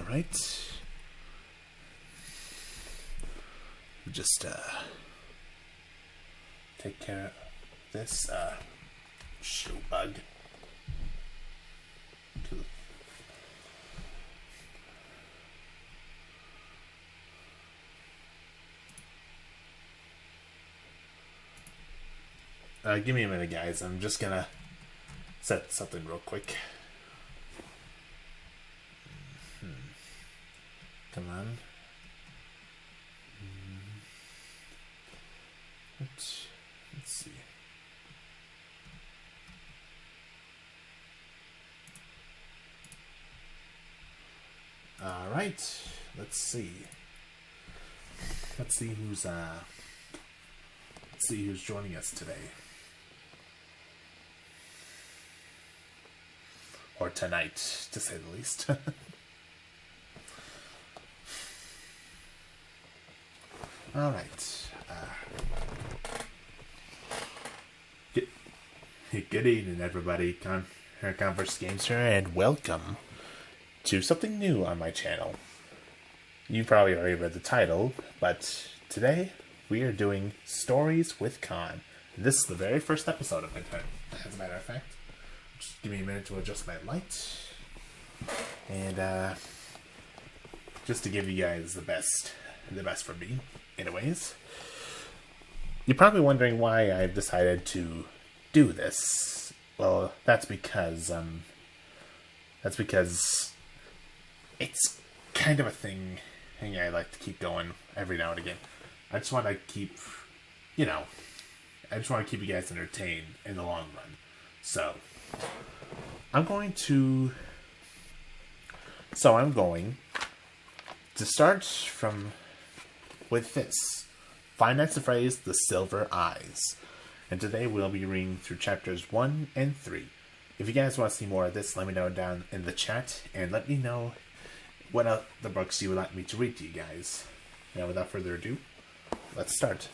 Alright. Just take care of this shoe bug. Give me a minute, guys. I'm just gonna set something real quick. Come on. Let's see. All right. Let's see. Let's see who's joining us today. Or tonight, to say the least. All right. Good evening, everybody. Converse Games here, and welcome to something new on my channel. You probably already read the title, but today we are doing Stories with Con. This is the very first episode of it, as a matter of fact. Just give me a minute to adjust my light. And just to give you guys the best from me, anyways. You're probably wondering why I've decided to do this. Well, that's because it's kind of a thing I like to keep going every now and again. I just want to keep you guys entertained in the long run. So, I'm going to start with this. Five Nights at Freddy's The Silver Eyes. And today we'll be reading through chapters 1 and 3. If you guys want to see more of this, let me know down in the chat, and let me know what other books you would like me to read to you guys. Now, without further ado, let's start.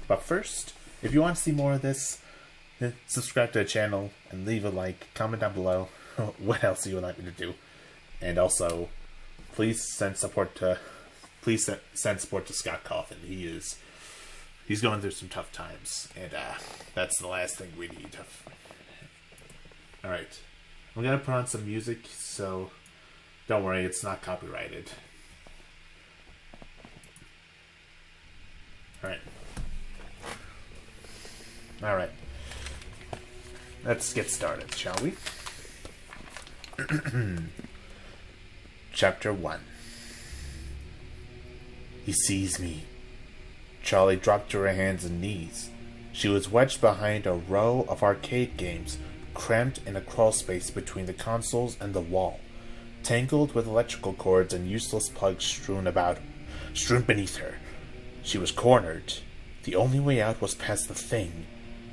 But first, if you want to see more of this, subscribe to the channel and leave a like, comment down below what else you would like me to do. And also, please send support to Scott Coffin. He's going through some tough times, and that's the last thing we need. Alright, I'm gonna put on some music, so don't worry, it's not copyrighted. Alright. Let's get started, shall we? Chapter 1. He sees me. Charlie dropped to her hands and knees. She was wedged behind a row of arcade games, cramped in a crawl space between the consoles and the wall, tangled with electrical cords and useless plugs strewn beneath her. She was cornered. The only way out was past the thing,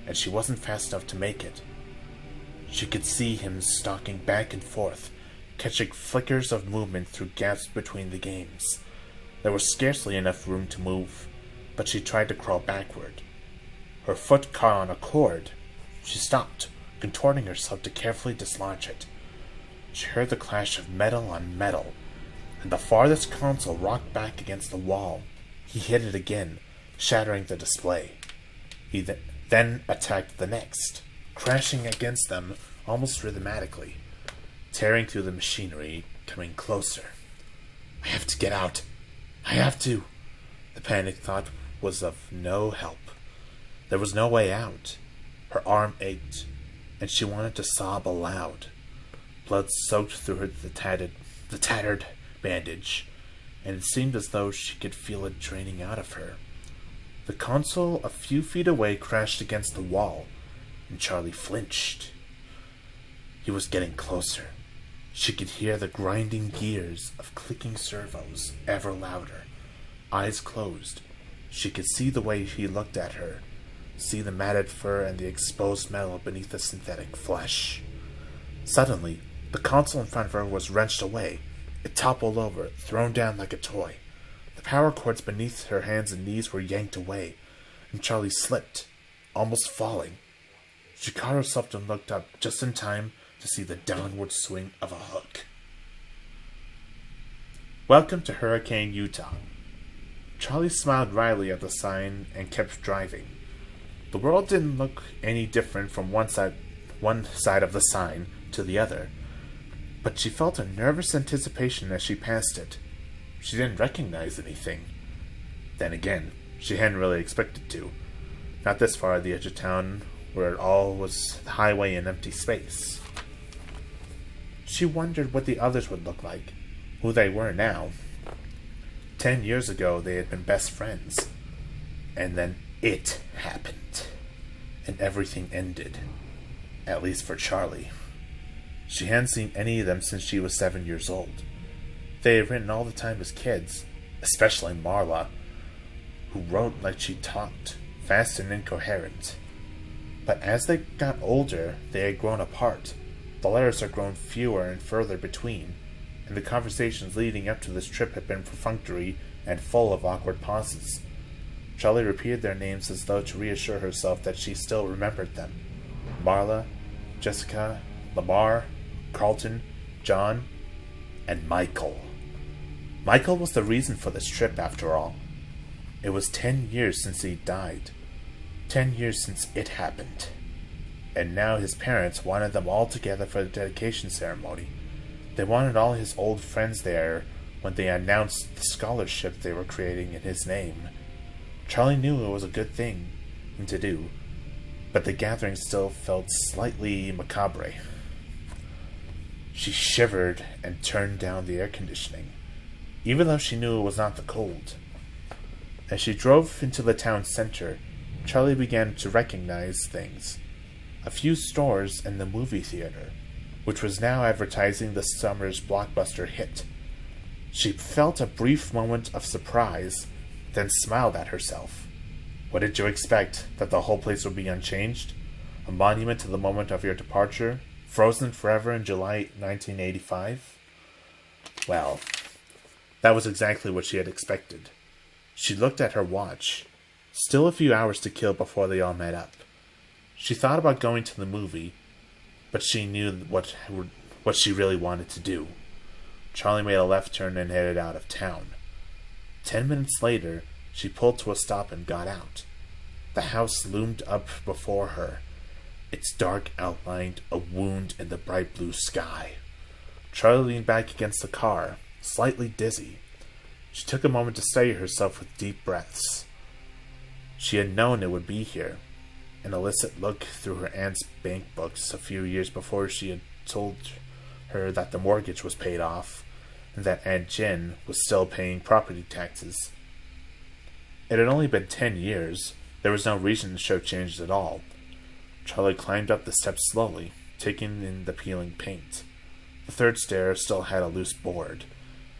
and she wasn't fast enough to make it. She could see him stalking back and forth, catching flickers of movement through gaps between the games. There was scarcely enough room to move, but she tried to crawl backward. Her foot caught on a cord. She stopped, contorting herself to carefully dislodge it. She heard the clash of metal on metal, and the farthest console rocked back against the wall. He hit it again, shattering the display. He then attacked the next, crashing against them almost rhythmically, tearing through the machinery, coming closer. I have to get out. I have to. The panicked thought was of no help. There was no way out. Her arm ached, and she wanted to sob aloud. Blood soaked through the tattered bandage, and it seemed as though she could feel it draining out of her. The console a few feet away crashed against the wall, and Charlie flinched. He was getting closer. She could hear the grinding gears of clicking servos ever louder. Eyes closed, she could see the way he looked at her, see the matted fur and the exposed metal beneath the synthetic flesh. Suddenly, the console in front of her was wrenched away. It toppled over, thrown down like a toy. The power cords beneath her hands and knees were yanked away, and Charlie slipped, almost falling. She caught herself and looked up just in time to see the downward swing of a hook. Welcome to Hurricane, Utah. Charlie smiled wryly at the sign and kept driving. The world didn't look any different from one side of the sign to the other, but she felt a nervous anticipation as she passed it. She didn't recognize anything. Then again, she hadn't really expected to. Not this far at the edge of town, where it all was highway and empty space. She wondered what the others would look like, who they were now. 10 years ago, they had been best friends. And then it happened. And everything ended. At least for Charlie. She hadn't seen any of them since she was 7 years old. They had written all the time as kids, especially Marla, who wrote like she talked, fast and incoherent. But as they got older, they had grown apart. The letters had grown fewer and further between, and the conversations leading up to this trip had been perfunctory and full of awkward pauses. Charlie repeated their names as though to reassure herself that she still remembered them. Marla, Jessica, Lamar, Carlton, John, and Michael. Michael was the reason for this trip, after all. It was 10 years since he died. 10 years since it happened. And now his parents wanted them all together for the dedication ceremony. They wanted all his old friends there when they announced the scholarship they were creating in his name. Charlie knew it was a good thing to do, but the gathering still felt slightly macabre. She shivered and turned down the air conditioning, even though she knew it was not the cold. As she drove into the town center, Charlie began to recognize things. A few stores and the movie theater, which was now advertising the summer's blockbuster hit. She felt a brief moment of surprise, then smiled at herself. What did you expect? That the whole place would be unchanged? A monument to the moment of your departure? Frozen forever in July 1985? Well, that was exactly what she had expected. She looked at her watch. Still a few hours to kill before they all met up. She thought about going to the movie, but she knew what she really wanted to do. Charlie made a left turn and headed out of town. 10 minutes later, she pulled to a stop and got out. The house loomed up before her, its dark outline a wound in the bright blue sky. Charlie leaned back against the car, slightly dizzy. She took a moment to steady herself with deep breaths. She had known it would be here. An illicit look through her aunt's bank books a few years before she had told her that the mortgage was paid off, and that Aunt Jen was still paying property taxes. It had only been 10 years. There was no reason to show changes at all. Charlie climbed up the steps slowly, taking in the peeling paint. The third stair still had a loose board,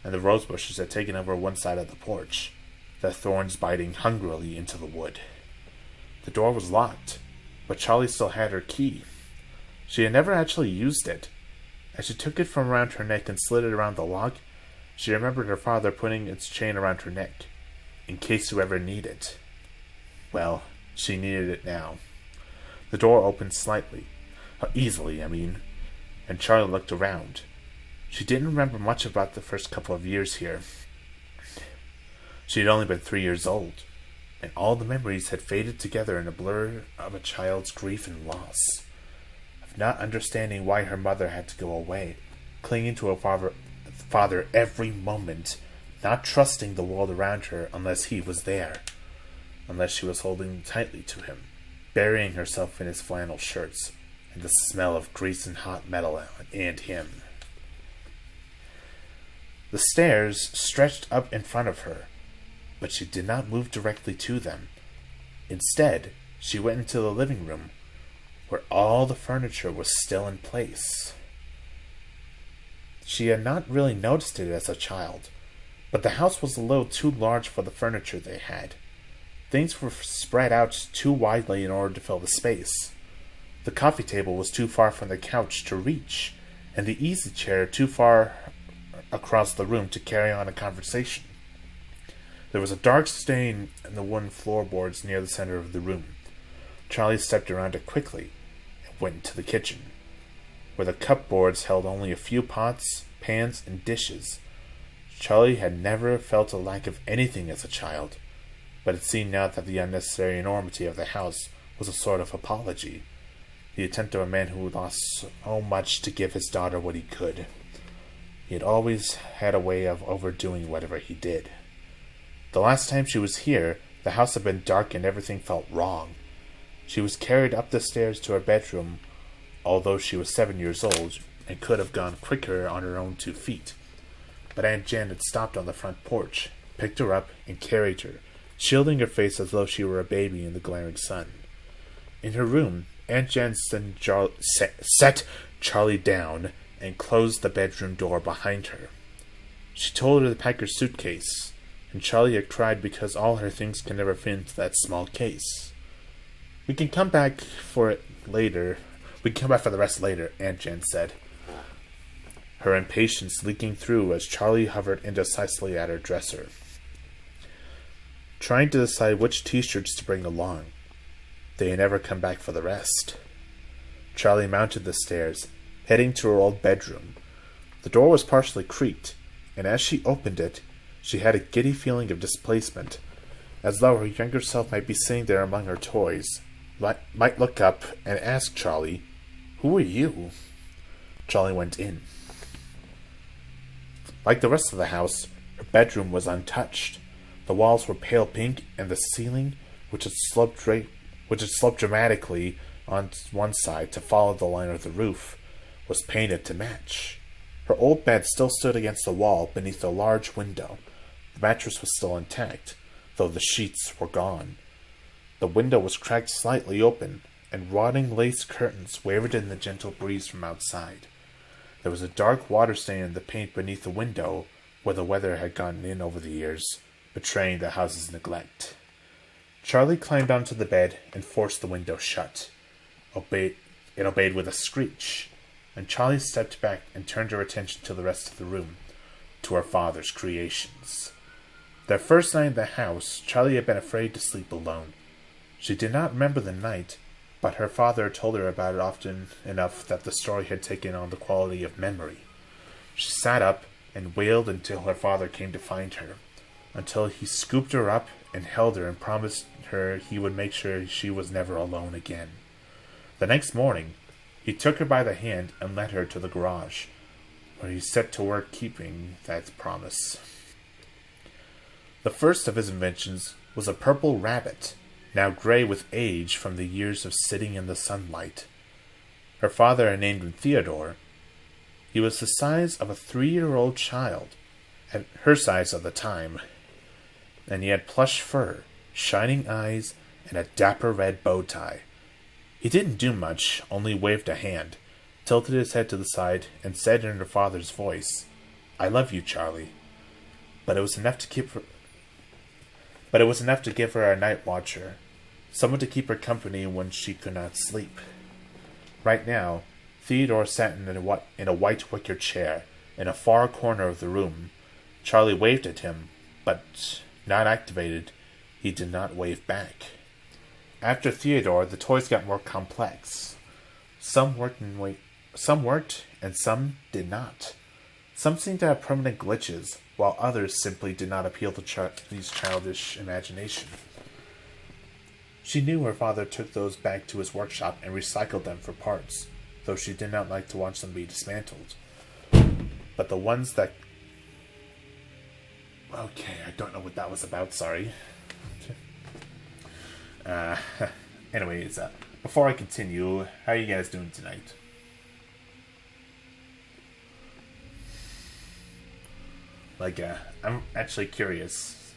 and the rose bushes had taken over one side of the porch, their thorns biting hungrily into the wood. The door was locked, but Charlie still had her key. She had never actually used it. As she took it from around her neck and slid it around the lock, she remembered her father putting its chain around her neck, in case you ever need it. Well, she needed it now. The door opened slightly, easily, and Charlie looked around. She didn't remember much about the first couple of years here. She had only been 3 years old, and all the memories had faded together in a blur of a child's grief and loss, of not understanding why her mother had to go away, clinging to her father every moment, not trusting the world around her unless he was there, unless she was holding tightly to him, burying herself in his flannel shirts, and the smell of grease and hot metal and him. The stairs stretched up in front of her, but she did not move directly to them. Instead, she went into the living room, where all the furniture was still in place. She had not really noticed it as a child, but the house was a little too large for the furniture they had. Things were spread out too widely in order to fill the space. The coffee table was too far from the couch to reach, and the easy chair too far across the room to carry on a conversation. There was a dark stain in the wooden floorboards near the center of the room. Charlie stepped around it quickly and went into the kitchen, where the cupboards held only a few pots, pans, and dishes. Charlie had never felt a lack of anything as a child, but it seemed now that the unnecessary enormity of the house was a sort of apology, the attempt of a man who lost so much to give his daughter what he could. He had always had a way of overdoing whatever he did. The last time she was here, the house had been dark and everything felt wrong. She was carried up the stairs to her bedroom, although she was 7 years old and could have gone quicker on her own 2 feet. But Aunt Janet stopped on the front porch, picked her up, and carried her, shielding her face as though she were a baby in the glaring sun. In her room, Aunt Janet set Charlie down and closed the bedroom door behind her. She told her to pack her suitcase, and Charlie had cried because all her things could never fit into that small case. We can come back for the rest later, Aunt Jen said, her impatience leaking through as Charlie hovered indecisively at her dresser, trying to decide which t-shirts to bring along. They had never come back for the rest. Charlie mounted the stairs, heading to her old bedroom. The door was partially creaked, and as she opened it, she had a giddy feeling of displacement, as though her younger self might be sitting there among her toys, might look up and ask Charlie, "Who are you?" Charlie went in. Like the rest of the house, her bedroom was untouched. The walls were pale pink, and the ceiling, which had sloped dramatically on one side to follow the line of the roof, was painted to match. Her old bed still stood against the wall beneath a large window. The mattress was still intact, though the sheets were gone. The window was cracked slightly open, and rotting lace curtains wavered in the gentle breeze from outside. There was a dark water stain in the paint beneath the window, where the weather had gotten in over the years, betraying the house's neglect. Charlie climbed onto the bed and forced the window shut. It obeyed with a screech, and Charlie stepped back and turned her attention to the rest of the room, to her father's creations. Their first night in the house, Charlie had been afraid to sleep alone. She did not remember the night, but her father told her about it often enough that the story had taken on the quality of memory. She sat up and wailed until her father came to find her, until he scooped her up and held her and promised her he would make sure she was never alone again. The next morning, he took her by the hand and led her to the garage, where he set to work keeping that promise. The first of his inventions was a purple rabbit, now gray with age from the years of sitting in the sunlight. Her father had named him Theodore. He was the size of a 3-year-old child, at her size at the time, and he had plush fur, shining eyes, and a dapper red bow tie. He didn't do much, only waved a hand, tilted his head to the side, and said in her father's voice, "I love you, Charlie." But it was enough to give her a night watcher, someone to keep her company when she could not sleep. Right now, Theodore sat in a white wicker chair in a far corner of the room. Charlie waved at him, but, not activated, he did not wave back. After Theodore, the toys got more complex. Some worked and some did not. Some seemed to have permanent glitches, while others simply did not appeal to Charlie's childish imagination. She knew her father took those back to his workshop and recycled them for parts, though she did not like to watch them be dismantled. But the ones that... Okay, I don't know what that was about, sorry. Anyways, before I continue, how are you guys doing tonight? I'm actually curious.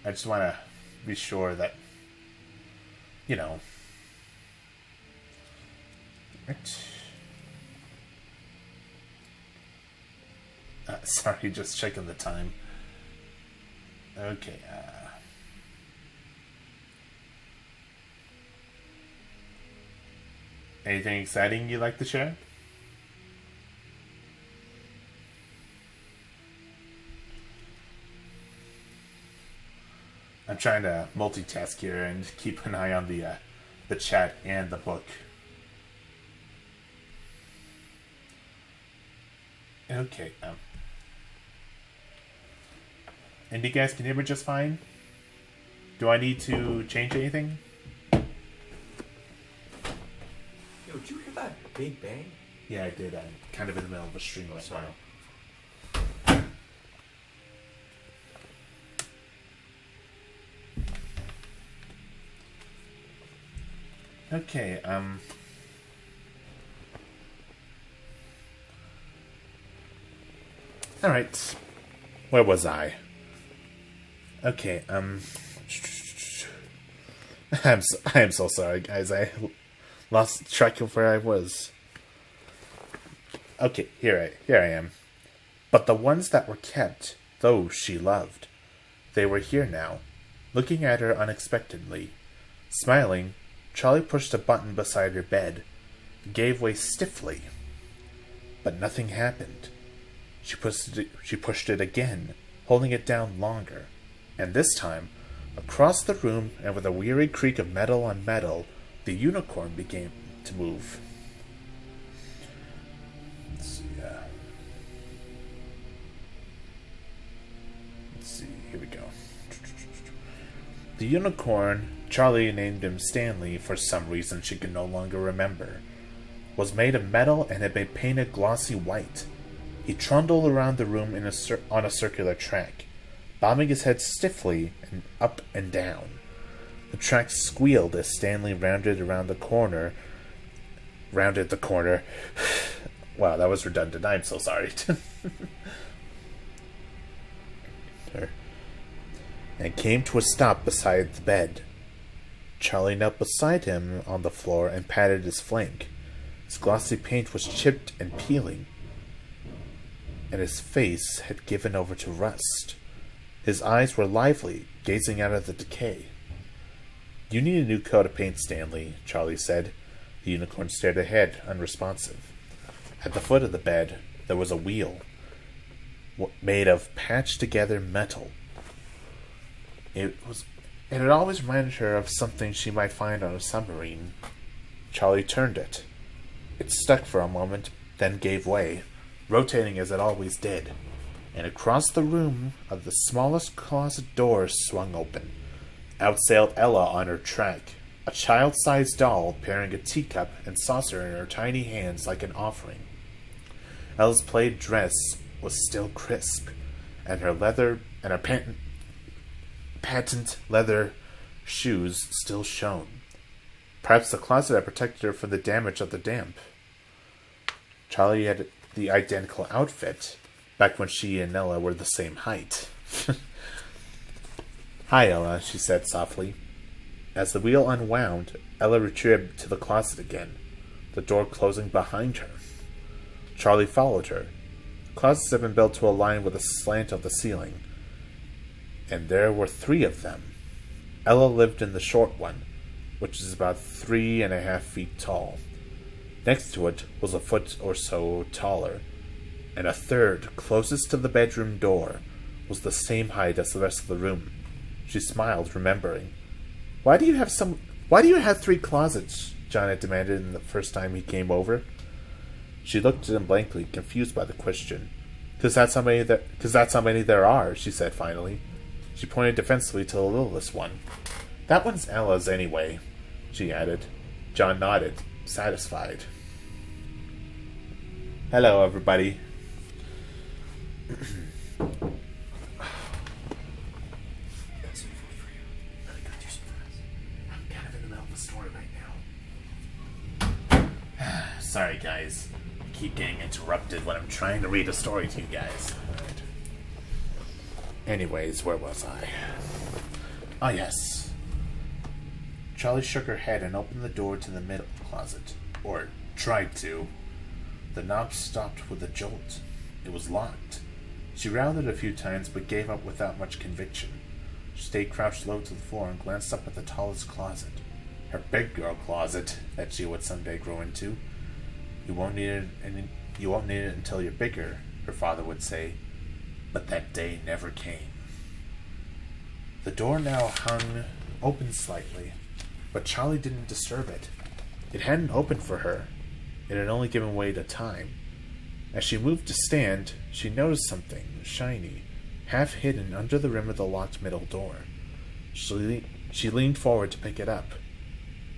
I just want to be sure that, sorry, just checking the time. Okay, anything exciting you'd like to share? I'm trying to multitask here and keep an eye on the chat and the book. Okay. And you guys can hear me just fine? Do I need to change anything? Yo, did you hear that big bang? Yeah, I did. I'm kind of in the middle of a stream right now. Okay, Alright. Where was I? Okay, I am so sorry, guys. I lost track of where I was. Okay, here I am. But the ones that were kept, those she loved. They were here now, looking at her unexpectedly. Smiling, Charlie pushed a button beside her bed, gave way stiffly. But nothing happened. She pushed it again, holding it down longer. And this time, across the room and with a weary creak of metal on metal, the unicorn began to move. Let's see, here we go. The unicorn, Charlie named him Stanley for some reason she could no longer remember, was made of metal and had been painted glossy white. He trundled around the room on a circular track, bobbing his head stiffly and up and down. The track squealed as Stanley rounded the corner. Wow, that was redundant. I'm so sorry. And came to a stop beside the bed. Charlie knelt beside him on the floor and patted his flank. His glossy paint was chipped and peeling, and his face had given over to rust. His eyes were lively, gazing out of the decay. "You need a new coat of paint, Stanley," Charlie said. The unicorn stared ahead, unresponsive. At the foot of the bed, there was a wheel, made of patched-together metal. It had always reminded her of something she might find on a submarine. Charlie turned it. It stuck for a moment, then gave way, rotating as it always did, and across the room of the smallest closet door swung open. Out sailed Ella on her track, a child-sized doll bearing a teacup and saucer in her tiny hands like an offering. Ella's plaid dress was still crisp, and her patent leather shoes still shone. Perhaps the closet had protected her from the damage of the damp. Charlie had the identical outfit, back when she and Ella were the same height. "Hi, Ella," she said softly. As the wheel unwound, Ella retreated to the closet again, the door closing behind her. Charlie followed her. Closets had been built to align with a slant of the ceiling, and there were 3 of them. Ella lived in the short one, which is about 3.5 feet tall. Next to it was a foot or so taller, and a third, closest to the bedroom door, was the same height as the rest of the room. She smiled, remembering. Why do you have 3 closets?" John had demanded the first time he came over. She looked at him blankly, confused by the question. "'Cause that's how many there are," she said finally. She pointed defensively to the littlest one. "That one's Ella's anyway," she added. John nodded, satisfied. "Hello, everybody." I'm kind of in the middle of a story right now. Sorry, guys. I keep getting interrupted when I'm trying to read a story to you guys. Right. Anyways, where was I? Oh, yes. Charlie shook her head and opened the door to the middle closet. Or tried to. The knob stopped with a jolt. It was locked. She rounded a few times, but gave up without much conviction. She stayed crouched low to the floor and glanced up at the tallest closet. Her big girl closet that she would someday grow into. You won't need it until you're bigger, her father would say. But that day never came. The door now hung open slightly, but Charlie didn't disturb it. It hadn't opened for her. It had only given way to time. As she moved to stand, she noticed something shiny half hidden under the rim of the locked middle door. She leaned forward to pick it up.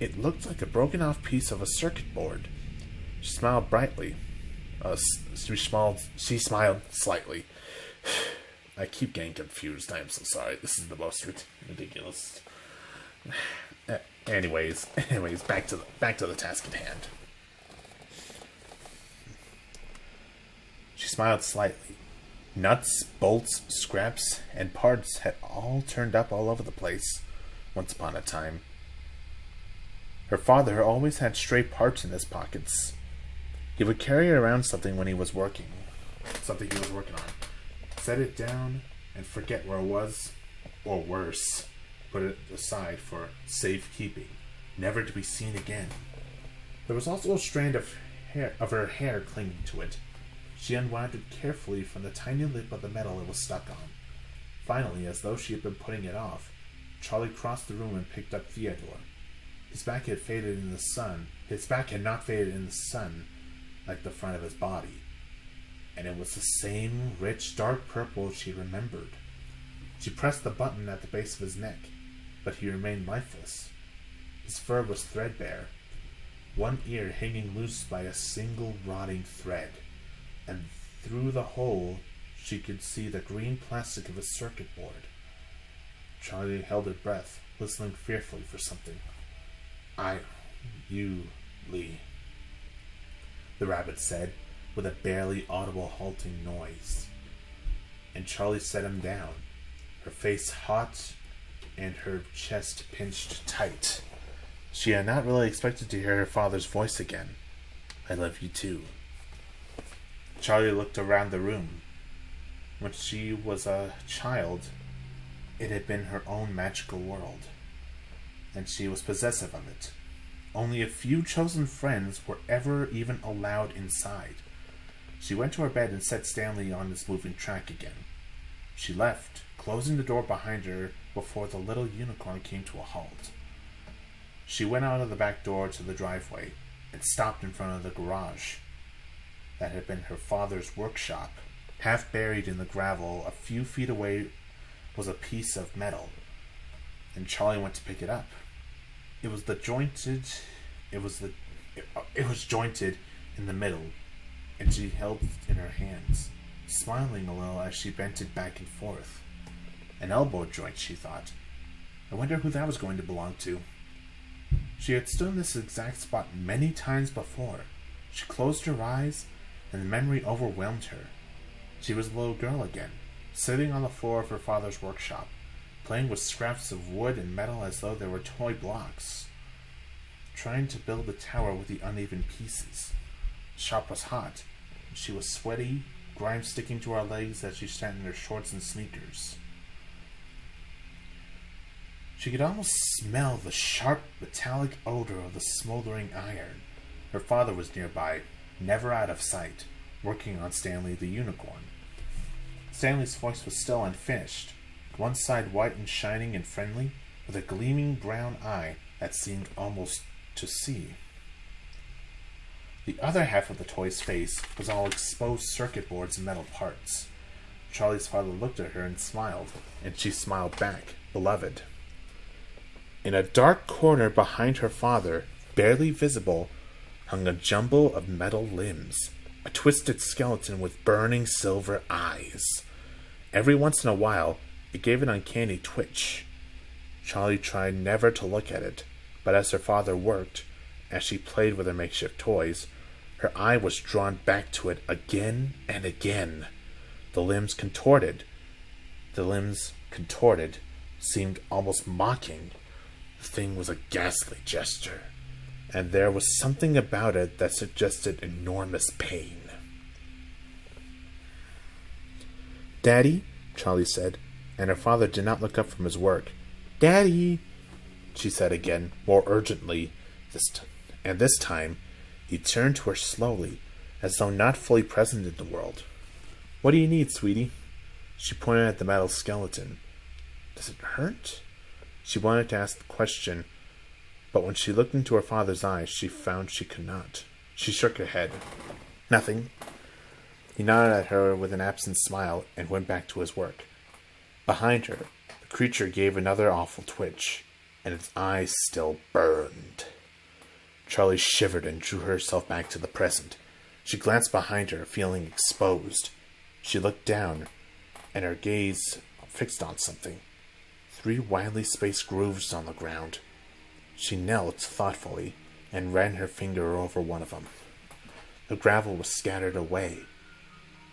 It looked like a broken-off piece of a circuit board. She smiled brightly. She smiled slightly. I keep getting confused. I am so sorry. This is the most ridiculous. Anyways, back to the task at hand. She smiled slightly. Nuts, bolts, scraps, and parts had all turned up all over the place once upon a time. Her father always had stray parts in his pockets. He would carry around something he was working on. Set it down and forget where it was, or worse, put it aside for safekeeping, never to be seen again. There was also a strand of her hair clinging to it. She unwound it carefully from the tiny lip of the metal it was stuck on. Finally, as though she had been putting it off, Charlie crossed the room and picked up Theodore. His back had not faded in the sun like the front of his body, and it was the same rich dark purple she remembered. She pressed the button at the base of his neck, but he remained lifeless. His fur was threadbare, one ear hanging loose by a single rotting thread, and through the hole she could see the green plastic of a circuit board. Charlie held her breath, listening fearfully for something. Lee, the rabbit said, with a barely audible halting noise. And Charlie set him down, her face hot and her chest pinched tight. She had not really expected to hear her father's voice again. I love you too. Charlie looked around the room. When she was a child, it had been her own magical world, and she was possessive of it. Only a few chosen friends were ever even allowed inside. She went to her bed and set Stanley on his moving track again. She left, closing the door behind her before the little unicorn came to a halt. She went out of the back door to the driveway and stopped in front of the garage that had been her father's workshop. Half buried in the gravel a few feet away was a piece of metal, and Charlie went to pick it up. It was jointed in the middle, and she held it in her hands, smiling a little as she bent it back and forth. An elbow joint, she thought. I wonder who that was going to belong to. She had stood in this exact spot many times before. She closed her eyes, and the memory overwhelmed her. She was a little girl again, sitting on the floor of her father's workshop, playing with scraps of wood and metal as though they were toy blocks, trying to build a tower with the uneven pieces. The shop was hot, and she was sweaty, grime sticking to her legs as she sat in her shorts and sneakers. She could almost smell the sharp, metallic odor of the smoldering iron. Her father was nearby, never out of sight, working on Stanley the unicorn. Stanley's voice was still unfinished, one side white and shining and friendly, with a gleaming brown eye that seemed almost to see. The other half of the toy's face was all exposed circuit boards and metal parts. Charlie's father looked at her and smiled, and she smiled back, beloved. In a dark corner behind her father, barely visible, hung a jumble of metal limbs, a twisted skeleton with burning silver eyes. Every once in a while, it gave an uncanny twitch. Charlie tried never to look at it, but as her father worked, as she played with her makeshift toys, her eye was drawn back to it again and again. The limbs contorted, seemed almost mocking. The thing was a ghastly gesture, and there was something about it that suggested enormous pain. "Daddy," Charlie said, and her father did not look up from his work. "Daddy," she said again, more urgently, and this time he turned to her slowly, as though not fully present in the world. "What do you need, sweetie?" She pointed at the metal skeleton. "Does it hurt?" She wanted to ask the question, but when she looked into her father's eyes, she found she could not. She shook her head. "Nothing." He nodded at her with an absent smile and went back to his work. Behind her, the creature gave another awful twitch, and its eyes still burned. Charlie shivered and drew herself back to the present. She glanced behind her, feeling exposed. She looked down, and her gaze fixed on something. 3 widely spaced grooves on the ground. She knelt thoughtfully and ran her finger over one of them. The gravel was scattered away,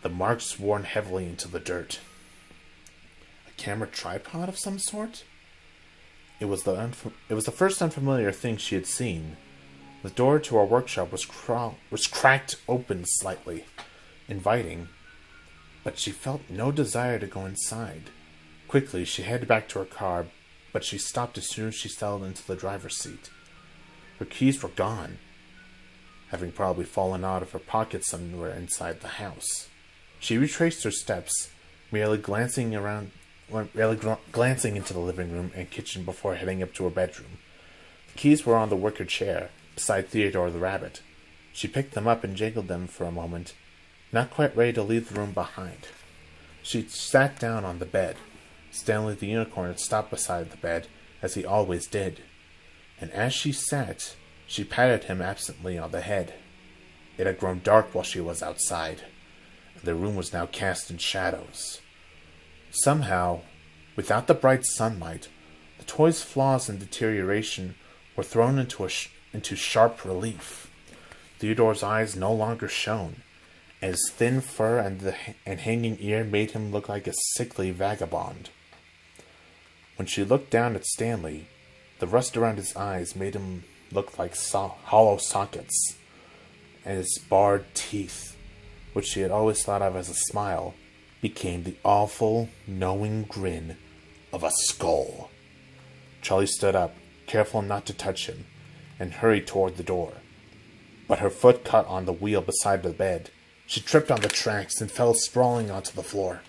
the marks worn heavily into the dirt. A camera tripod of some sort? It was the first unfamiliar thing she had seen. The door to our workshop was cracked open slightly, inviting, but she felt no desire to go inside. Quickly, she headed back to her car, but she stopped as soon as she settled into the driver's seat. Her keys were gone, having probably fallen out of her pocket somewhere inside the house. She retraced her steps, merely glancing into the living room and kitchen before heading up to her bedroom. The keys were on the wicker chair, beside Theodore the rabbit. She picked them up and jiggled them for a moment, not quite ready to leave the room behind. She sat down on the bed. Stanley the unicorn had stopped beside the bed, as he always did, and as she sat, she patted him absently on the head. It had grown dark while she was outside, and the room was now cast in shadows. Somehow, without the bright sunlight, the toy's flaws and deterioration were thrown into sharp relief. Theodore's eyes no longer shone, and his thin fur and hanging ear made him look like a sickly vagabond. When she looked down at Stanley, the rust around his eyes made him look like hollow sockets, and his barred teeth, which she had always thought of as a smile, became the awful, knowing grin of a skull. Charlie stood up, careful not to touch him, and hurried toward the door. But her foot caught on the wheel beside the bed. She tripped on the tracks and fell sprawling onto the floor.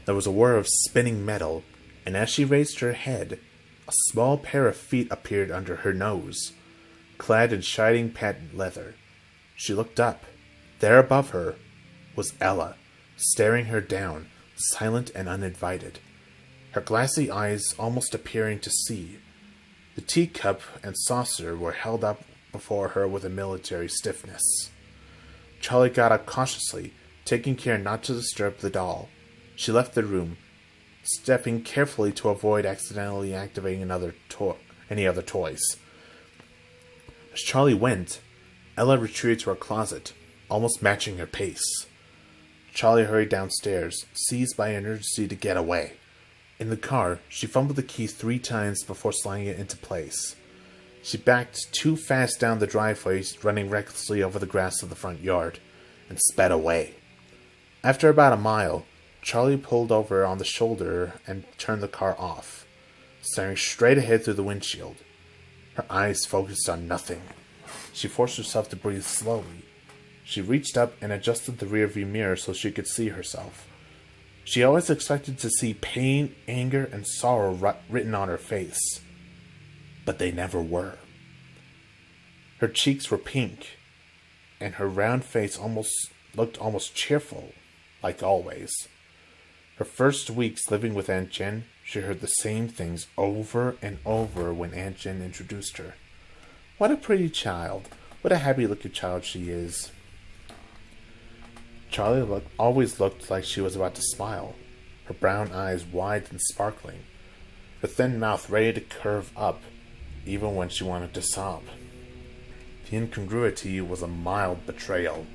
There was a whir of spinning metal, and as she raised her head, a small pair of feet appeared under her nose, clad in shining patent leather. She looked up. There above her was Ella, staring her down, silent and uninvited, her glassy eyes almost appearing to see. The teacup and saucer were held up before her with a military stiffness. Charlie got up cautiously, taking care not to disturb the doll. She left the room, stepping carefully to avoid accidentally activating any other toys. As Charlie went, Ella retreated to her closet, almost matching her pace. Charlie hurried downstairs, seized by an urgency to get away. In the car, she fumbled the key 3 times before sliding it into place. She backed too fast down the driveway, running recklessly over the grass of the front yard, and sped away. After about a mile, Charlie pulled over on the shoulder and turned the car off, staring straight ahead through the windshield. Her eyes focused on nothing. She forced herself to breathe slowly. She reached up and adjusted the rearview mirror so she could see herself. She always expected to see pain, anger, and sorrow written on her face, but they never were. Her cheeks were pink, and her round face looked almost cheerful, like always. Her first weeks living with Aunt Jen, she heard the same things over and over when Aunt Jen introduced her. What a pretty child. What a happy-looking child she is. Charlie always looked like she was about to smile, her brown eyes wide and sparkling, her thin mouth ready to curve up, even when she wanted to sob. The incongruity was a mild betrayal.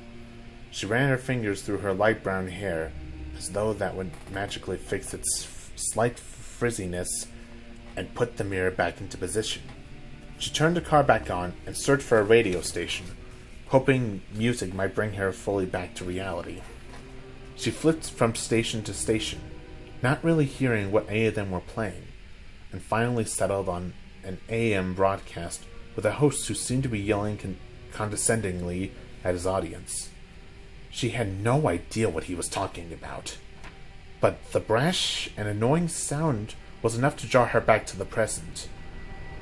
She ran her fingers through her light brown hair, as though that would magically fix its slight frizziness and put the mirror back into position. She turned the car back on and searched for a radio station, hoping music might bring her fully back to reality. She flipped from station to station, not really hearing what any of them were playing, and finally settled on an AM broadcast with a host who seemed to be yelling condescendingly at his audience. She had no idea what he was talking about, but the brash and annoying sound was enough to jar her back to the present.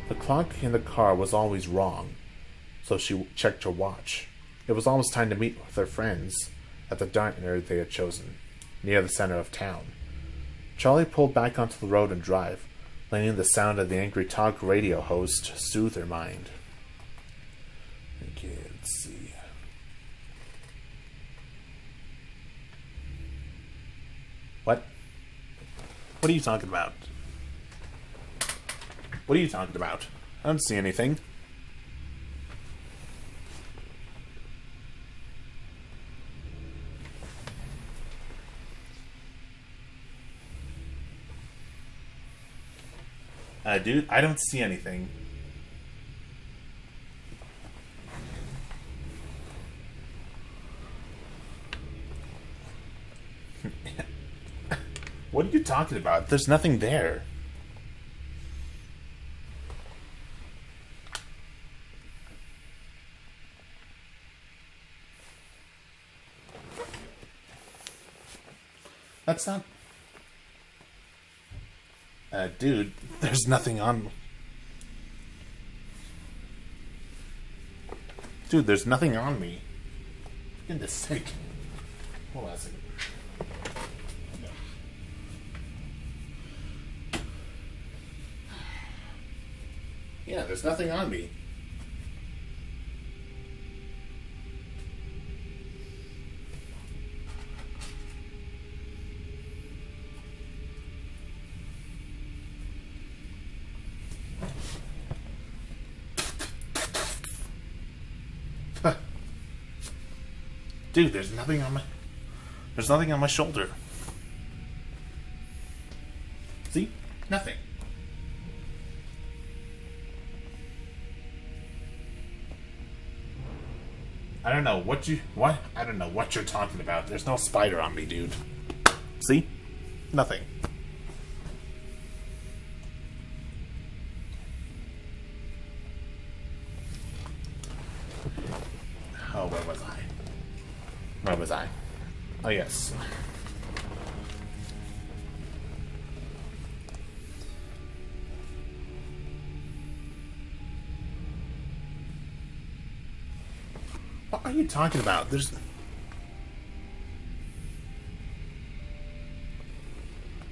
The clock in the car was always wrong, so she checked her watch. It was almost time to meet with her friends at the diner they had chosen, near the center of town. Charlie pulled back onto the road and drive, letting the sound of the angry talk radio host soothe her mind. Okay, let's see. What? What are you talking about? What are you talking about? I don't see anything. Dude, I don't see anything. What are you talking about? There's nothing there. That's not... dude, there's nothing on... Dude, there's nothing on me. For goodness sake. Hold on a second. Yeah, there's nothing on me. Dude, there's nothing on my shoulder. See? Nothing. I don't know what I don't know what you're talking about. There's no spider on me, dude. See? Nothing. Oh, where was I? Where was I? Oh, yes. What are you talking about? There's...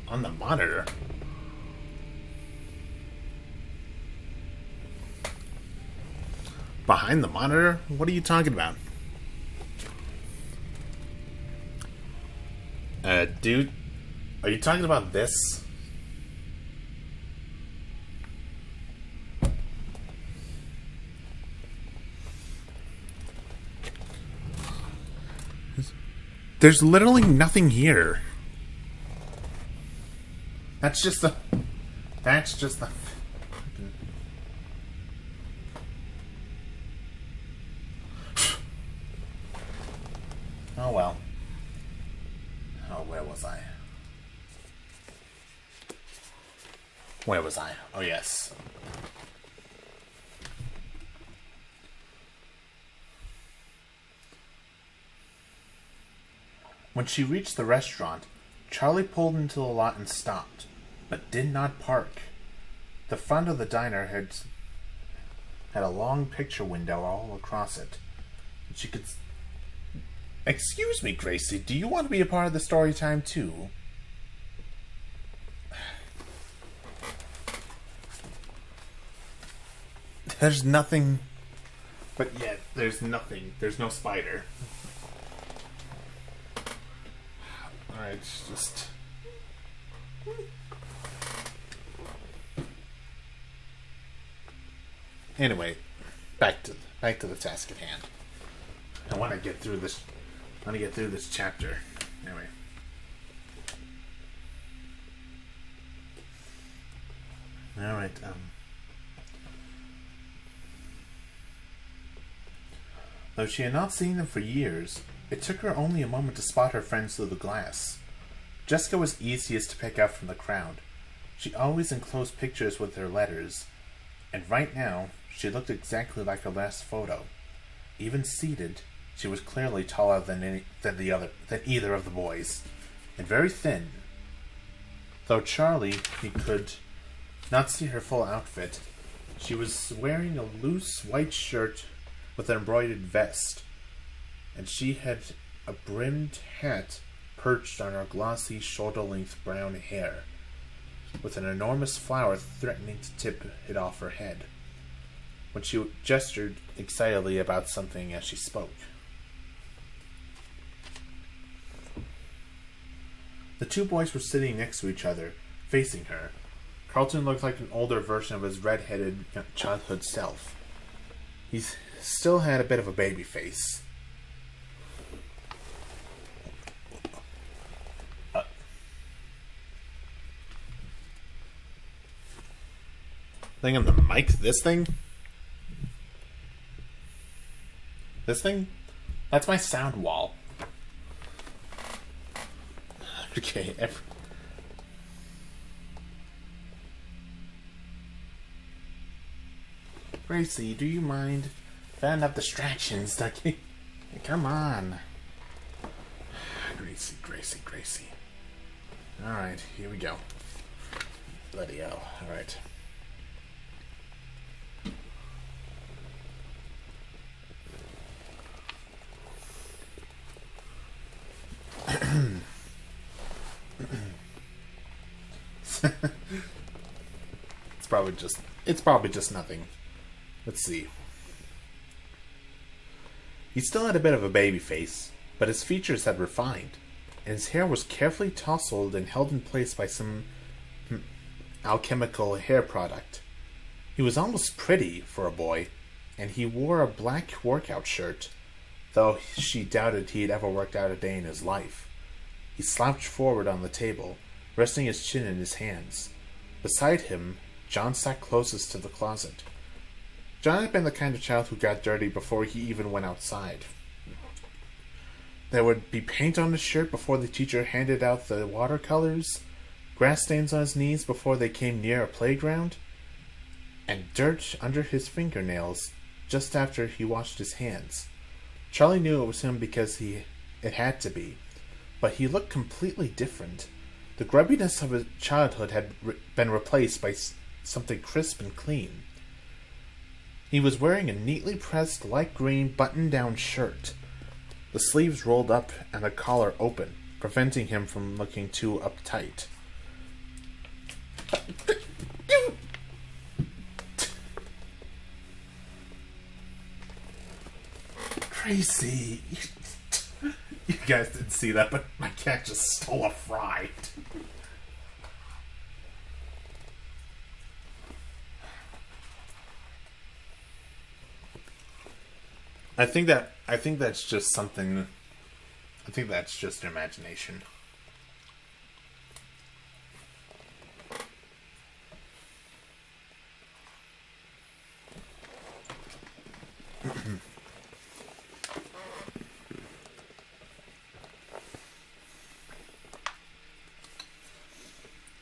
On the monitor? Behind the monitor? What are you talking about? Dude, are you talking about this? There's literally nothing here. That's just the... Oh well. Oh, where was I? Where was I? Oh, yes. When she reached the restaurant, Charlie pulled into the lot and stopped, but did not park. The front of the diner had a long picture window all across it. She could... Excuse me, Gracie, do you want to be a part of the story time too? There's nothing... But yet, there's nothing. There's no spider. Alright, just... Anyway, back to the task at hand. I want to get through this. I want to get through this chapter. Anyway. Alright, Though she had not seen them for years, it took her only a moment to spot her friends through the glass. Jessica was easiest to pick out from the crowd. She always enclosed pictures with her letters, and right now, she looked exactly like her last photo. Even seated, she was clearly taller than either of the boys, and very thin. Though Charlie, he could not see her full outfit. She was wearing a loose white shirt with an embroidered vest, and she had a brimmed hat perched on her glossy, shoulder-length brown hair, with an enormous flower threatening to tip it off her head, when she gestured excitedly about something as she spoke. The two boys were sitting next to each other, facing her. Carlton looked like an older version of his red-headed childhood self. He still had a bit of a baby face. Thing on the mic? This thing? This thing? That's my sound wall. Okay. Gracie, do you mind? Found up distractions, Ducky. Come on. Gracie. Alright, here we go. Bloody hell. Alright. It's probably just nothing. Let's see. He still had a bit of a baby face, but his features had refined, and his hair was carefully tousled and held in place by some alchemical hair product. He was almost pretty for a boy, and he wore a black workout shirt, though she doubted he'd ever worked out a day in his life. He slouched forward on the table, resting his chin in his hands. Beside him, John sat closest to the closet. John had been the kind of child who got dirty before he even went outside. There would be paint on his shirt before the teacher handed out the watercolors, grass stains on his knees before they came near a playground, and dirt under his fingernails just after he washed his hands. Charlie knew it was him because it had to be, but he looked completely different. The grubbiness of his childhood had been replaced by something crisp and clean. He was wearing a neatly pressed light green button-down shirt, the sleeves rolled up and the collar open, preventing him from looking too uptight. Crazy. You guys didn't see that, but my cat just stole a fry. I think that's just something. I think that's just imagination.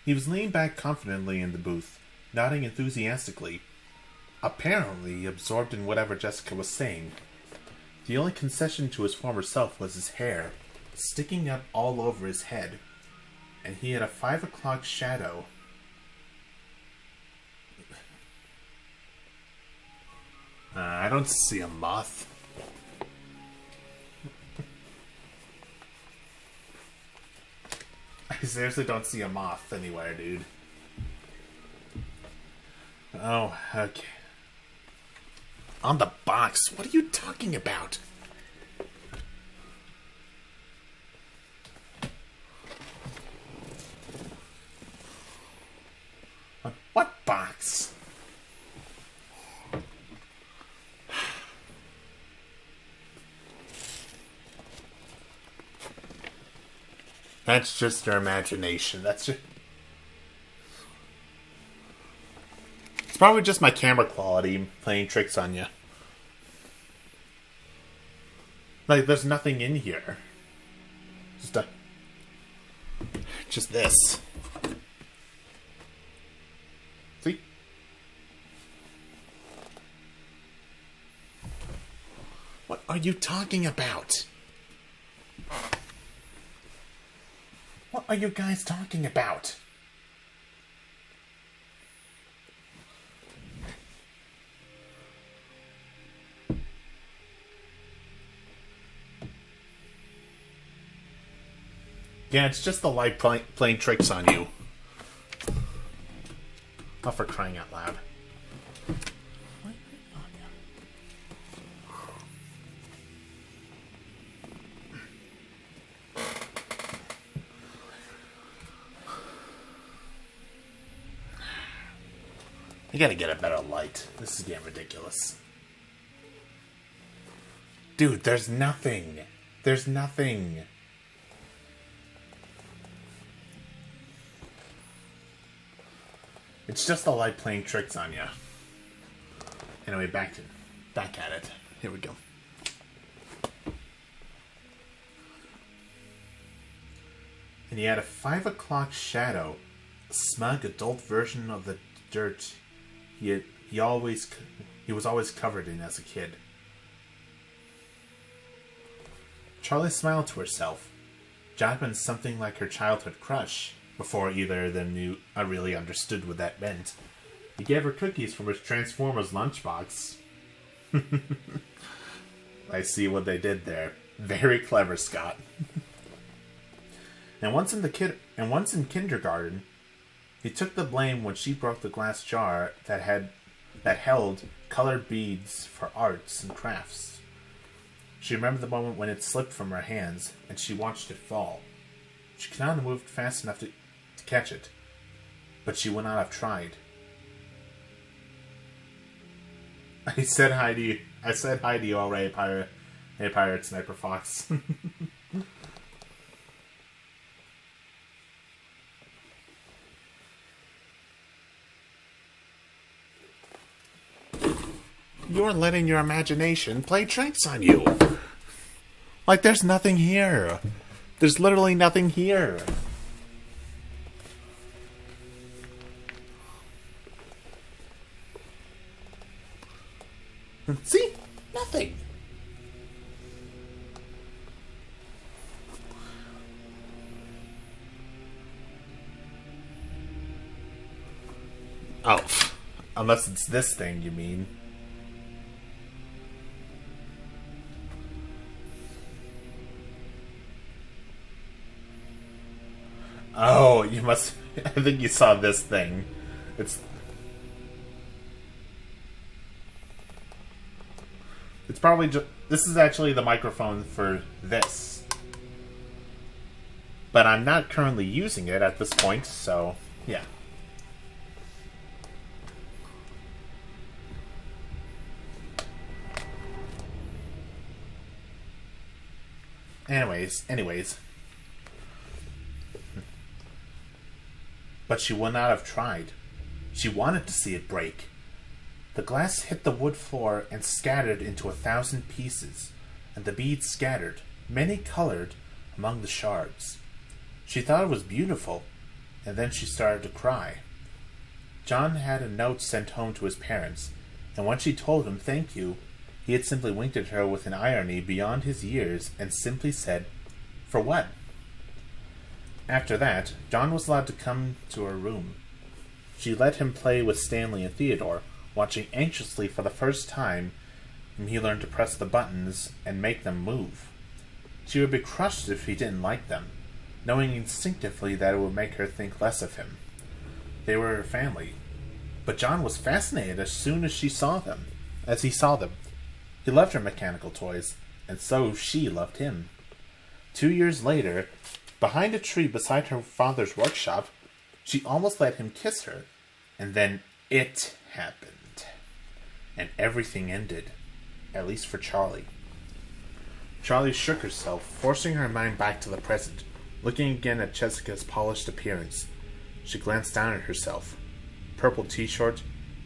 He was leaning back confidently in the booth, nodding enthusiastically, apparently absorbed in whatever Jessica was saying. The only concession to his former self was his hair, sticking up all over his head, and he had a 5 o'clock shadow. I don't see a moth. I seriously don't see a moth anywhere, dude. Oh, okay. On the box? What are you talking about? What box? That's just your imagination. That's just... It's probably just my camera quality playing tricks on you. Like, there's nothing in here. Just this. See? What are you talking about? What are you guys talking about? Yeah, it's just the light playing tricks on you. Not for crying out loud. You gotta get a better light. This is getting ridiculous. Dude, there's nothing. There's nothing. It's just the light playing tricks on you. Anyway, back at it. Here we go. And he had a 5 o'clock shadow, a smug adult version of the dirt he was always covered in as a kid. Charlie smiled to herself. John had been something like her childhood crush, before either of them really understood what that meant. He gave her cookies from his Transformers lunchbox. I see what they did there. Very clever, Scott. and once in kindergarten, he took the blame when she broke the glass jar that held colored beads for arts and crafts. She remembered the moment when it slipped from her hands, and she watched it fall. She could not have moved fast enough to catch it, but she would not have tried. I said hi to you already, pirate. Hey, pirate sniper fox. You're letting your imagination play tricks on you. Like, there's nothing here. There's literally nothing here. See? Nothing. Oh. Unless it's this thing, you mean. Oh, you must... I think you saw this thing. It's probably just... This is actually the microphone for this. But I'm not currently using it at this point, so... Yeah. Anyways. But she would not have tried. She wanted to see it break. The glass hit the wood floor and scattered into 1,000 pieces, and the beads scattered, many-colored, among the shards. She thought it was beautiful, and then she started to cry. John had a note sent home to his parents, and when she told him thank you, he had simply winked at her with an irony beyond his years and simply said, "For what?" After that, John was allowed to come to her room. She let him play with Stanley and Theodore, watching anxiously for the first time, and he learned to press the buttons and make them move. She would be crushed if he didn't like them, knowing instinctively that it would make her think less of him. They were her family, but John was fascinated as soon as he saw them. He loved her mechanical toys, and so she loved him. 2 years later, behind a tree beside her father's workshop, she almost let him kiss her, and then it happened. And everything ended, at least for Charlie. Charlie shook herself, forcing her mind back to the present, looking again at Jessica's polished appearance. She glanced down at herself. Purple t-shirt,